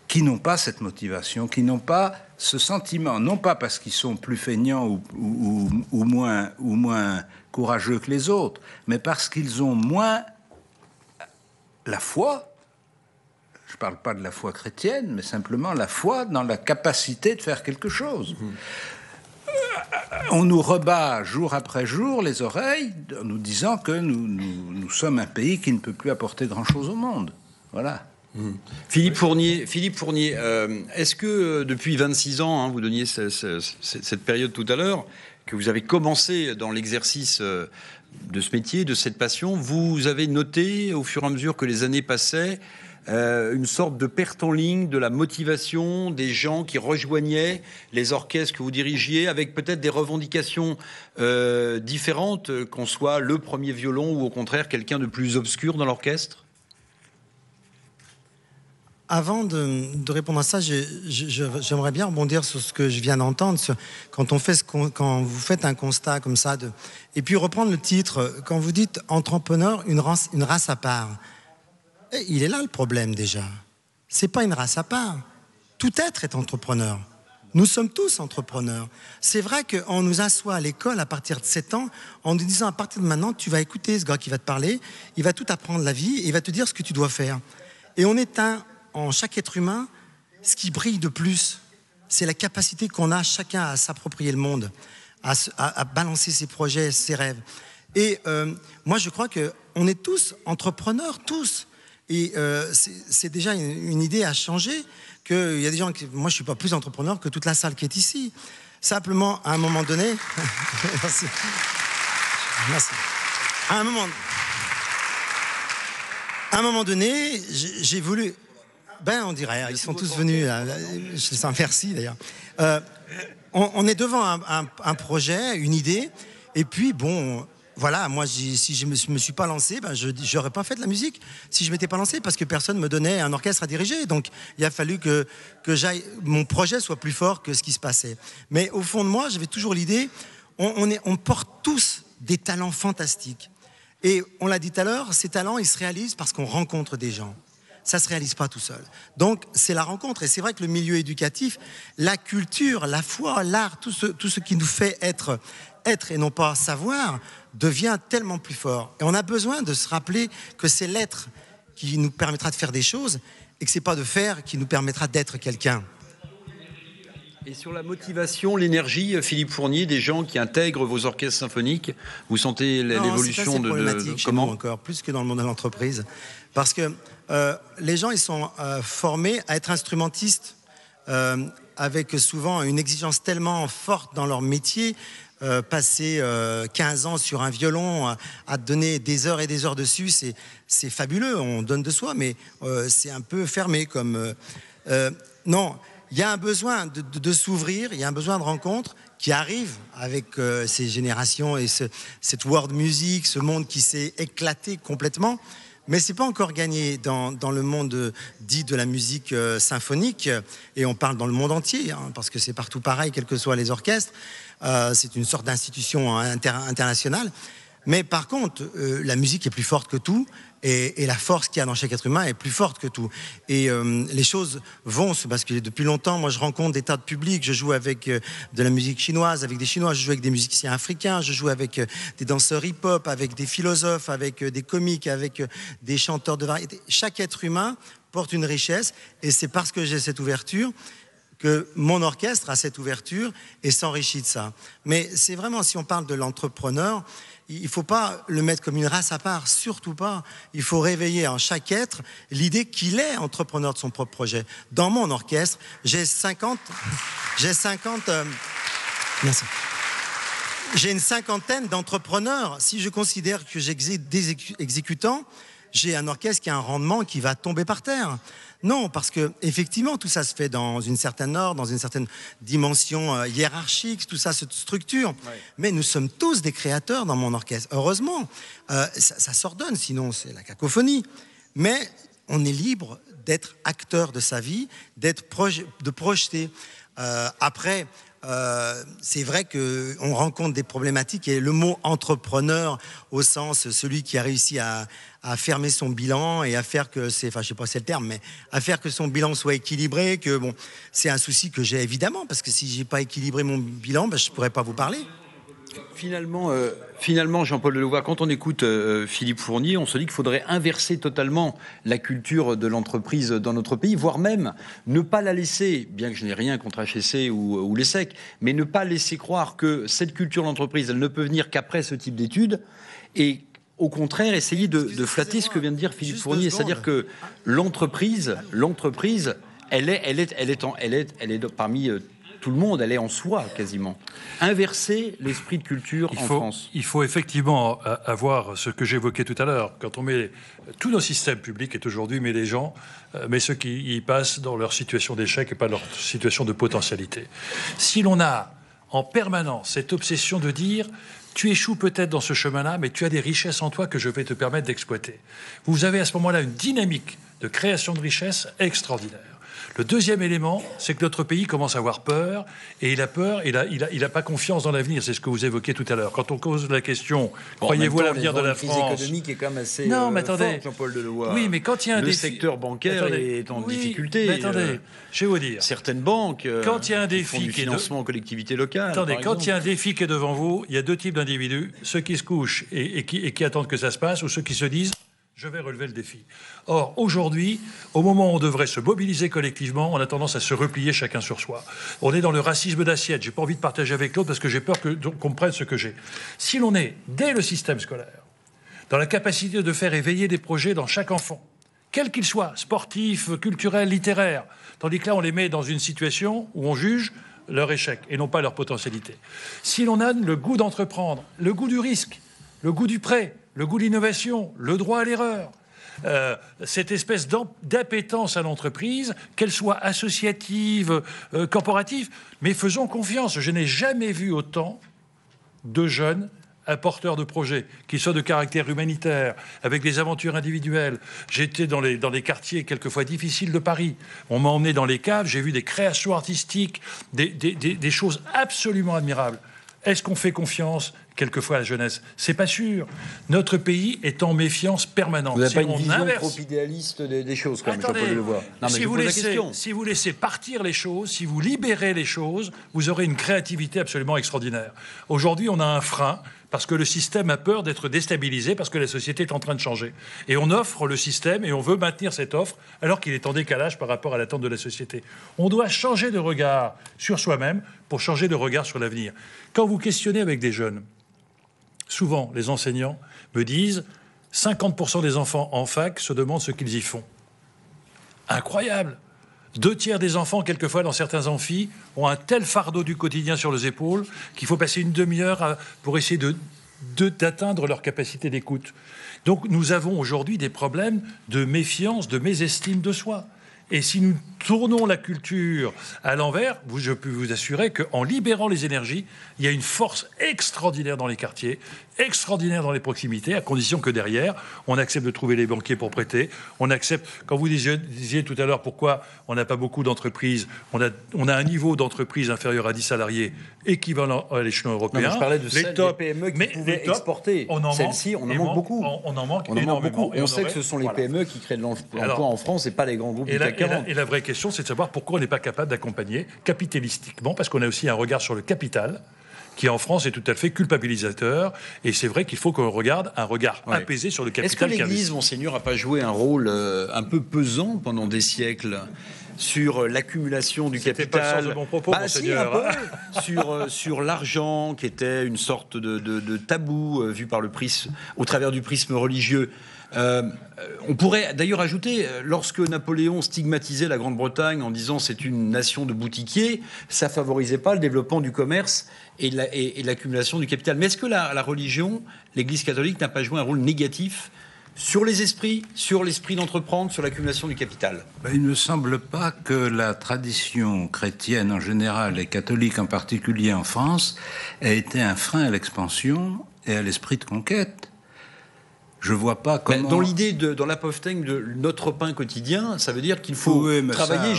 qui n'ont pas cette motivation, qui n'ont pas ce sentiment, non pas parce qu'ils sont plus feignants ou moins courageux que les autres, mais parce qu'ils ont moins la foi. Je ne parle pas de la foi chrétienne, mais simplement la foi dans la capacité de faire quelque chose. On nous rebat jour après jour les oreilles en nous disant que nous sommes un pays qui ne peut plus apporter grand-chose au monde. Voilà. Philippe Fournier, est-ce que depuis 26 ans, vous donniez cette période tout à l'heure, que vous avez commencé dans l'exercice de ce métier, de cette passion, vous avez noté au fur et à mesure que les années passaient une sorte de perte en ligne de la motivation des gens qui rejoignaient les orchestres que vous dirigiez, avec peut-être des revendications différentes, qu'on soit le premier violon ou au contraire quelqu'un de plus obscur dans l'orchestre? Avant de répondre à ça, j'aimerais bien rebondir sur ce que je viens d'entendre. Quand vous faites un constat comme ça, et puis reprendre le titre, quand vous dites entrepreneur, une race à part. Il est là le problème déjà. C'est pas une race à part. Tout être est entrepreneur. Nous sommes tous entrepreneurs. C'est vrai qu'on nous assoit à l'école à partir de 7 ans en nous disant à partir de maintenant, tu vas écouter ce gars qui va te parler, il va tout apprendre la vie et il va te dire ce que tu dois faire. Et on éteint en chaque être humain ce qui brille de plus. C'est la capacité qu'on a chacun à s'approprier le monde, à balancer ses projets, ses rêves. Et moi, je crois qu'on est tous entrepreneurs, tous. Et c'est déjà une idée à changer, qu'il y a des gens qui... Moi, je ne suis pas plus entrepreneur que toute la salle qui est ici. Simplement, à un moment donné... Merci. Merci. À un moment donné, j'ai voulu... on dirait, ils sont tous venus. Je sais, merci d'ailleurs. On est devant un projet, une idée, et puis bon, voilà, moi, si je me suis pas lancé, je n'aurais pas fait de la musique si je m'étais pas lancé, parce que personne me donnait un orchestre à diriger. Donc, il a fallu que mon projet soit plus fort que ce qui se passait. Mais au fond de moi, j'avais toujours l'idée, on porte tous des talents fantastiques. Et on l'a dit tout à l'heure, ces talents, ils se réalisent parce qu'on rencontre des gens. Ça ne se réalise pas tout seul. Donc, c'est la rencontre. Et c'est vrai que le milieu éducatif, la culture, la foi, l'art, tout ce qui nous fait être et non pas savoir, devient tellement plus fort. Et on a besoin de se rappeler que c'est l'être qui nous permettra de faire des choses et que ce n'est pas de faire qui nous permettra d'être quelqu'un. Et sur la motivation, l'énergie, Philippe Fournier, des gens qui intègrent vos orchestres symphoniques, vous sentez l'évolution de comment encore, plus que dans le monde de l'entreprise. Parce que les gens, ils sont formés à être instrumentistes avec souvent une exigence tellement forte dans leur métier. Passer 15 ans sur un violon, à donner des heures et des heures dessus, c'est fabuleux, on donne de soi, mais c'est un peu fermé comme... non, il y a un besoin de s'ouvrir, il y a un besoin de rencontre qui arrive avec ces générations et cette world music, ce monde qui s'est éclaté complètement. Mais c'est pas encore gagné dans le monde dit de la musique symphonique, et on parle dans le monde entier, parce que c'est partout pareil, quels que soient les orchestres. C'est une sorte d'institution internationale. Mais par contre, la musique est plus forte que tout, et la force qu'il y a dans chaque être humain est plus forte que tout. Et les choses vont se basculer. Depuis longtemps, moi, je rencontre des tas de publics. Je joue avec de la musique chinoise, avec des Chinois. Je joue avec des musiciens africains. Je joue avec des danseurs hip-hop, avec des philosophes, avec des comiques, avec des chanteurs de variété. Chaque être humain porte une richesse, et c'est parce que j'ai cette ouverture que mon orchestre a cette ouverture et s'enrichit de ça. Mais c'est vraiment, si on parle de l'entrepreneur, il ne faut pas le mettre comme une race à part, surtout pas. Il faut réveiller en chaque être l'idée qu'il est entrepreneur de son propre projet. Dans mon orchestre, j'ai une cinquantaine d'entrepreneurs. Si je considère que j'ai des exécutants, j'ai un orchestre qui a un rendement qui va tomber par terre. Non, parce que effectivement, tout ça se fait dans une certaine ordre, dans une certaine dimension hiérarchique, tout ça se structure. Ouais. Mais nous sommes tous des créateurs dans mon orchestre. Heureusement, ça s'ordonne, sinon c'est la cacophonie. Mais on est libre d'être acteur de sa vie, de projeter. Après, c'est vrai qu'on rencontre des problématiques, et le mot entrepreneur, au sens celui qui a réussi à fermer son bilan et à faire que je sais pas c'est le terme, mais à faire que son bilan soit équilibré, que bon, c'est un souci que j'ai évidemment, parce que si j'ai pas équilibré mon bilan, je pourrais pas vous parler. Finalement, Jean-Paul Delevoye, quand on écoute Philippe Fournier, on se dit qu'il faudrait inverser totalement la culture de l'entreprise dans notre pays, voire même ne pas la laisser, bien que je n'ai rien contre HEC ou l'ESSEC, mais ne pas laisser croire que cette culture de l'entreprise, elle ne peut venir qu'après ce type d'études, et au contraire, essayer de flatter ce que vient de dire Philippe Fournier, c'est-à-dire que l'entreprise, elle est parmi tout le monde, elle est en soi quasiment. Inverser l'esprit de culture en France. Il faut effectivement avoir ce que j'évoquais tout à l'heure. Quand on met tous nos systèmes publics, et aujourd'hui met les gens, mais ceux qui y passent dans leur situation d'échec et pas leur situation de potentialité. Si l'on a en permanence cette obsession de dire tu échoues peut-être dans ce chemin-là, mais tu as des richesses en toi que je vais te permettre d'exploiter. Vous avez à ce moment-là une dynamique de création de richesses extraordinaire. Le deuxième élément, c'est que notre pays commence à avoir peur, et il a peur, il a pas confiance dans l'avenir. C'est ce que vous évoquiez tout à l'heure. Quand on pose la question, croyez-vous à l'avenir de la France ? La crise économique est quand même assez forte, Jean-Paul Delevoye. Oui, mais quand il y a le secteur bancaire est en difficulté. Mais attendez, je vais vous dire. Certaines banques quand il y a un défi font du financement aux collectivités locales. Attendez, quand il y a un défi qui est devant vous, il y a deux types d'individus, ceux qui se couchent et qui attendent que ça se passe, ou ceux qui se disent je vais relever le défi. Or, aujourd'hui, au moment où on devrait se mobiliser collectivement, on a tendance à se replier chacun sur soi. On est dans le racisme d'assiette. J'ai pas envie de partager avec l'autre parce que j'ai peur qu'on me prenne ce que j'ai. Si l'on est, dès le système scolaire, dans la capacité de faire éveiller des projets dans chaque enfant, quel qu'il soit, sportif, culturel, littéraire, tandis que là, on les met dans une situation où on juge leur échec et non pas leur potentialité. Si l'on a le goût d'entreprendre, le goût du risque, le goût du prêt, le goût de l'innovation, le droit à l'erreur. Cette espèce d'appétence à l'entreprise, qu'elle soit associative, corporative, mais faisons confiance. Je n'ai jamais vu autant de jeunes porteurs de projets, qu'ils soient de caractère humanitaire, avec des aventures individuelles. J'étais dans les quartiers quelquefois difficiles de Paris. On m'a emmené dans les caves, j'ai vu des créations artistiques, des choses absolument admirables. Est-ce qu'on fait confiance quelquefois à la jeunesse? C'est pas sûr. Notre pays est en méfiance permanente. Vous n'avez pas une vision trop idéaliste des choses, comme Jean-Paul Delevoye. Non, mais si vous laissez partir les choses, si vous libérez les choses, vous aurez une créativité absolument extraordinaire. Aujourd'hui, on a un frein parce que le système a peur d'être déstabilisé, parce que la société est en train de changer. Et on offre le système et on veut maintenir cette offre alors qu'il est en décalage par rapport à l'attente de la société. On doit changer de regard sur soi-même pour changer de regard sur l'avenir. Quand vous questionnez avec des jeunes, souvent les enseignants me disent 50% des enfants en fac se demandent ce qu'ils y font. Incroyable! 2/3 des enfants, quelquefois, dans certains amphis, ont un tel fardeau du quotidien sur les épaules qu'il faut passer une demi-heure pour essayer d'atteindre leur capacité d'écoute. Donc nous avons aujourd'hui des problèmes de méfiance, de mésestime de soi. Et si nous tournons la culture à l'envers, je peux vous assurer qu'en libérant les énergies, il y a une force extraordinaire dans les quartiers, extraordinaire dans les proximités, à condition que derrière, on accepte de trouver les banquiers pour prêter. On accepte, quand vous disiez tout à l'heure pourquoi on n'a pas beaucoup d'entreprises, on a un niveau d'entreprise inférieur à 10 salariés équivalent à l'échelon européen. Non, je parlais de celles des PME qui pouvaient exporter. Celles-ci, on en manque beaucoup. On en manque énormément. On sait que ce sont les PME qui créent de l'emploi en France et pas les grands groupes du CAC 40. Et la vraie question, c'est de savoir pourquoi on n'est pas capable d'accompagner capitalistiquement, parce qu'on a aussi un regard sur le capital qui en France est tout à fait culpabilisateur, et c'est vrai qu'il faut qu'on regarde un regard apaisé sur le capital. Est-ce que l'Église, Monseigneur, n'a pas joué un rôle un peu pesant pendant des siècles sur l'accumulation du capital? Pas le sens de mon propos, Monseigneur. Si, un peu, sur l'argent, qui était une sorte de tabou vu par au travers du prisme religieux. On pourrait d'ailleurs ajouter, lorsque Napoléon stigmatisait la Grande-Bretagne en disant c'est une nation de boutiquiers, ça favorisait pas le développement du commerce et l'accumulation du capital. Mais est-ce que la religion, l'Église catholique, n'a pas joué un rôle négatif sur les esprits, sur l'esprit d'entreprendre, sur l'accumulation du capital? Il ne me semble pas que la tradition chrétienne en général et catholique en particulier en France ait été un frein à l'expansion et à l'esprit de conquête. Je vois pas comment... Dans l'idée, dans l'apophthegme de notre pain quotidien, ça veut dire qu'il faut travailler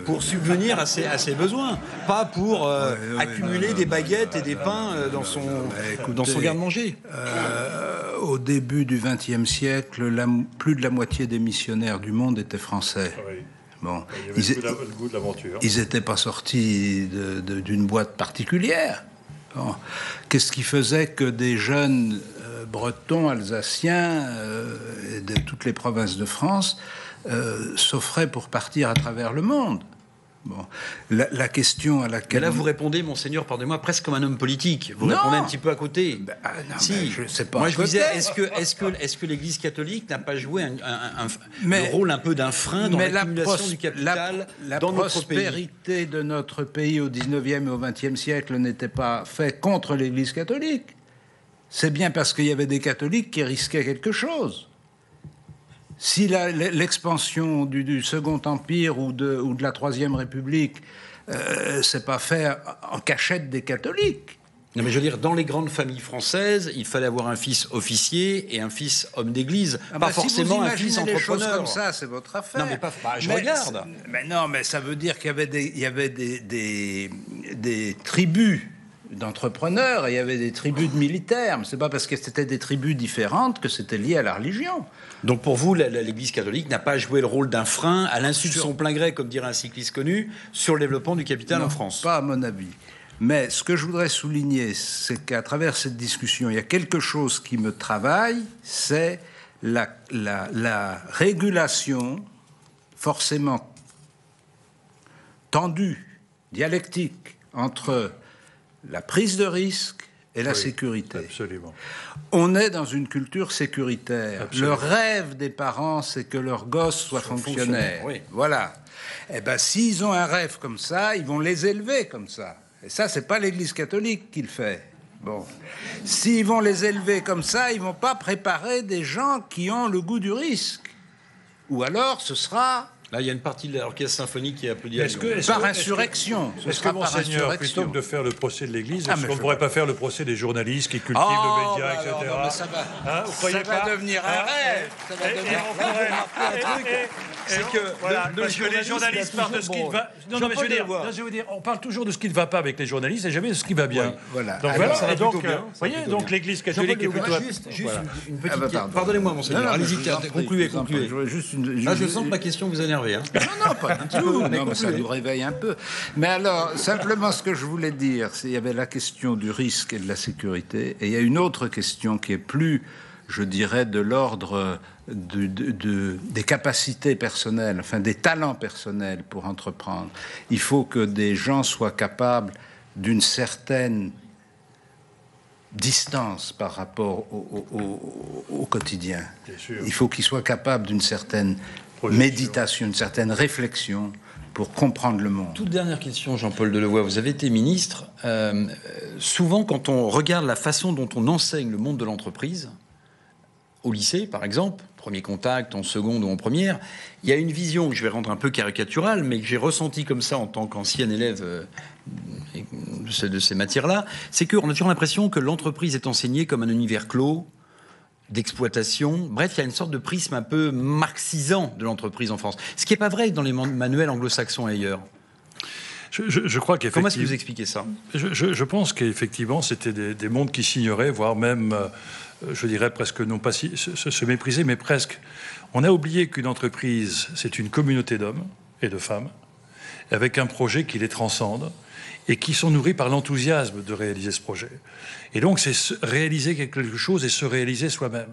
pour subvenir à ses besoins, pas pour accumuler des baguettes et des pains dans son garde-manger. Au début du XXe siècle, plus de la moitié des missionnaires du monde étaient français. Oui. Bon, il y avait le goût de l'aventure. Ils n'étaient pas sortis d'une boîte particulière. Bon. Qu'est-ce qui faisait que des jeunes bretons, alsaciens, de toutes les provinces de France, s'offraient pour partir à travers le monde? Bon. La question à laquelle... Mais là, vous répondez, Monseigneur, pardonnez-moi, presque comme un homme politique. Vous répondez un petit peu à côté. Si. Je sais pas. Moi, je vous disais, est-ce que l'Église catholique n'a pas joué le rôle un peu d'un frein dans l'accumulation du capital dans notre pays? La prospérité de notre pays au XIXe et au XXe siècle n'était pas faite contre l'Église catholique. C'est bien parce qu'il y avait des catholiques qui risquaient quelque chose. Si l'expansion du Second Empire ou de la Troisième République, c'est pas fait en cachette des catholiques. Non, mais je veux dire, dans les grandes familles françaises, il fallait avoir un fils officier et un fils homme d'église, pas forcément un fils entrepreneur. Les choses comme ça, c'est votre affaire. Non, mais pas. Je regarde. Mais non, mais ça veut dire qu'il y avait des tribus d'entrepreneurs et il y avait des tribus de militaires. Mais c'est pas parce que c'était des tribus différentes que c'était lié à la religion. Donc pour vous, l'Église catholique n'a pas joué le rôle d'un frein à l'insu de son plein gré, comme dirait un cycliste connu, sur le développement du capital en France? Pas à mon avis. Mais ce que je voudrais souligner, c'est qu'à travers cette discussion, il y a quelque chose qui me travaille, c'est la régulation forcément tendue, dialectique, entre la prise de risque et la sécurité. Absolument. On est dans une culture sécuritaire. Absolument. Le rêve des parents, c'est que leurs gosses soient fonctionnaires. Oui. Voilà. Eh bien, s'ils ont un rêve comme ça, ils vont les élever comme ça. Et ça, c'est pas l'Église catholique qui le fait. Bon. S'ils vont les élever comme ça, ils vont pas préparer des gens qui ont le goût du risque. Ou alors, ce sera... Là, il y a une partie de l'orchestre symphonique qui applaudit. Par insurrection. Est-ce que Monseigneur, plutôt que de faire le procès de l'Église, est-ce qu'on ne pourrait pas faire le procès des journalistes qui cultivent le média, etc. Non, ça va, ça va devenir un rêve. Ça va devenir un truc. C'est que voilà, parce que les journalistes parlent de ce qui va. Non, mais je veux dire, on parle toujours de ce qui ne va pas avec les journalistes et jamais de ce qui va bien. Oui, voilà. Donc voilà, ça va plutôt bien. Vous voyez, donc l'Église catholique est plutôt. Juste une petite question. Pardonnez-moi, Monseigneur. Allez-y, concluez. Là, je sens que ma question vous énerve. Non, pas du tout. Non, mais ça nous réveille un peu. Mais alors, simplement, ce que je voulais dire, c'est qu'il y avait la question du risque et de la sécurité, et il y a une autre question qui est plus, je dirais, de l'ordre des capacités personnelles, enfin des talents personnels pour entreprendre. Il faut que des gens soient capables d'une certaine distance par rapport au quotidien. Il faut qu'ils soient capables d'une certaine méditation, une certaine réflexion pour comprendre le monde. Toute dernière question, Jean-Paul Delevoye. Vous avez été ministre. Souvent, quand on regarde la façon dont on enseigne le monde de l'entreprise, au lycée, par exemple, premier contact, en seconde ou en première, il y a une vision que je vais rendre un peu caricaturale, mais que j'ai ressentie comme ça en tant qu'ancien élève de ces matières-là, c'est qu'on a toujours l'impression que l'entreprise est enseignée comme un univers clos, d'exploitation. Bref, il y a une sorte de prisme un peu marxisant de l'entreprise en France. Ce qui n'est pas vrai dans les manuels anglo-saxons et ailleurs. Je crois qu'effectivement... Comment est-ce que vous expliquez ça ? Je pense qu'effectivement, c'était des mondes qui s'ignoraient, voire même, je dirais presque, non pas se mépriser, mais presque. On a oublié qu'une entreprise, c'est une communauté d'hommes et de femmes, avec un projet qui les transcende, et qui sont nourris par l'enthousiasme de réaliser ce projet. Et donc, c'est réaliser quelque chose et se réaliser soi-même.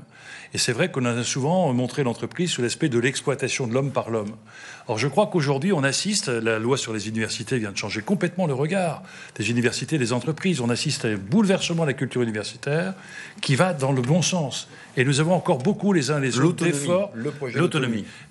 Et c'est vrai qu'on a souvent montré l'entreprise sous l'aspect de l'exploitation de l'homme par l'homme. Or, je crois qu'aujourd'hui, on assiste, la loi sur les universités vient de changer complètement le regard des universités et des entreprises. On assiste à un bouleversement de la culture universitaire qui va dans le bon sens. Et nous avons encore beaucoup, les uns les autres,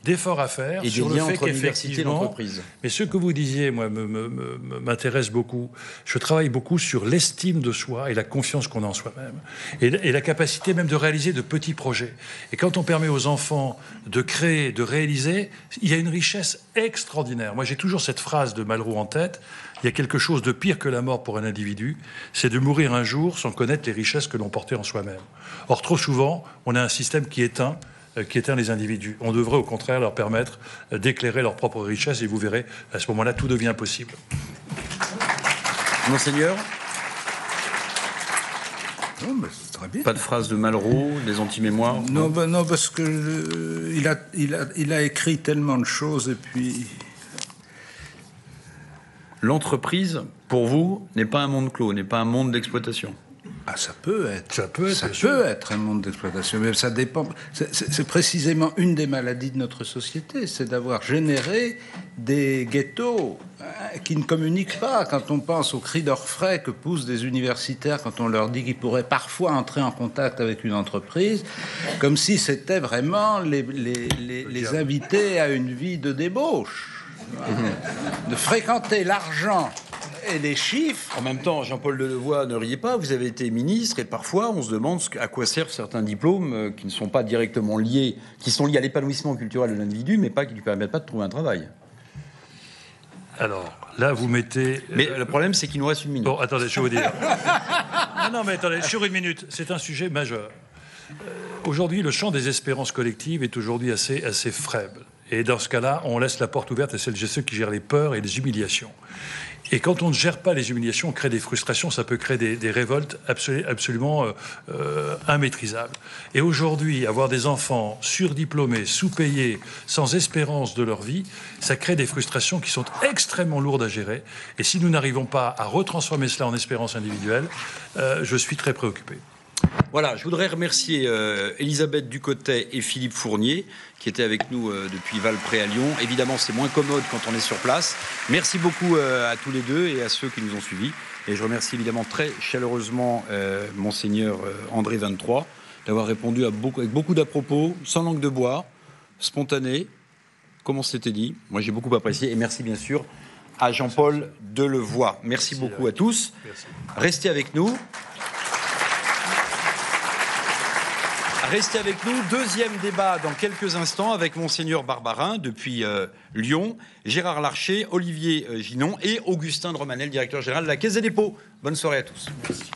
d'efforts à faire et sur le fait qu'effectivement... l'entreprise. Mais ce que vous disiez, moi, m'intéresse beaucoup. Je travaille beaucoup sur l'estime de soi et la confiance qu'on a en soi-même. Et la capacité même de réaliser de petits projets. Et quand on permet aux enfants de créer, de réaliser, il y a une richesse extraordinaire. Moi, j'ai toujours cette phrase de Malraux en tête. Il y a quelque chose de pire que la mort pour un individu, c'est de mourir un jour sans connaître les richesses que l'on portait en soi-même. Or, trop souvent, on a un système qui éteint les individus. On devrait au contraire leur permettre d'éclairer leurs propres richesses et vous verrez, à ce moment-là, tout devient possible. Monseigneur ? Non, mais c'est très bien. Pas de phrase de Malraux, des anti-mémoires ? Non, non, parce que il a écrit tellement de choses et puis... L'entreprise, pour vous, n'est pas un monde clos, n'est pas un monde d'exploitation. Ah, ça peut être un monde d'exploitation, mais ça dépend. C'est précisément une des maladies de notre société, c'est d'avoir généré des ghettos qui ne communiquent pas. Quand on pense aux cris d'orfraie que poussent des universitaires quand on leur dit qu'ils pourraient parfois entrer en contact avec une entreprise, comme si c'était vraiment les inviter à une vie de débauche. De fréquenter l'argent et les chiffres. En même temps, Jean-Paul Delevoye, ne riez pas, vous avez été ministre et parfois on se demande à quoi servent certains diplômes qui ne sont pas directement liés, qui sont liés à l'épanouissement culturel de l'individu, mais pas qui ne lui permettent pas de trouver un travail. Alors, là, vous mettez... Mais le problème, c'est qu'il nous reste une minute. Bon, attendez, je vais vous dire. non, mais attendez, sur une minute, c'est un sujet majeur. Aujourd'hui, le champ des espérances collectives est aujourd'hui assez faible. Et dans ce cas-là, on laisse la porte ouverte à celles et ceux qui gèrent les peurs et les humiliations. Et quand on ne gère pas les humiliations, on crée des frustrations, ça peut créer des révoltes absolument immaîtrisables. Et aujourd'hui, avoir des enfants surdiplômés, sous-payés, sans espérance de leur vie, ça crée des frustrations qui sont extrêmement lourdes à gérer. Et si nous n'arrivons pas à retransformer cela en espérance individuelle, je suis très préoccupé. Voilà, je voudrais remercier Elisabeth Ducotet et Philippe Fournier qui étaient avec nous depuis Valpré à Lyon. Évidemment, c'est moins commode quand on est sur place. Merci beaucoup à tous les deux et à ceux qui nous ont suivis. Et je remercie évidemment très chaleureusement Monseigneur André 23 d'avoir répondu avec beaucoup d'à-propos, sans langue de bois, spontané, comme on s'était dit. Moi, j'ai beaucoup apprécié. Et merci bien sûr à Jean-Paul Delevoye. Merci beaucoup à tous. Merci. Restez avec nous. Restez avec nous. Deuxième débat dans quelques instants avec Monseigneur Barbarin depuis Lyon, Gérard Larcher, Olivier Ginon et Augustin de Romanel, directeur général de la Caisse des dépôts. Bonne soirée à tous. Merci.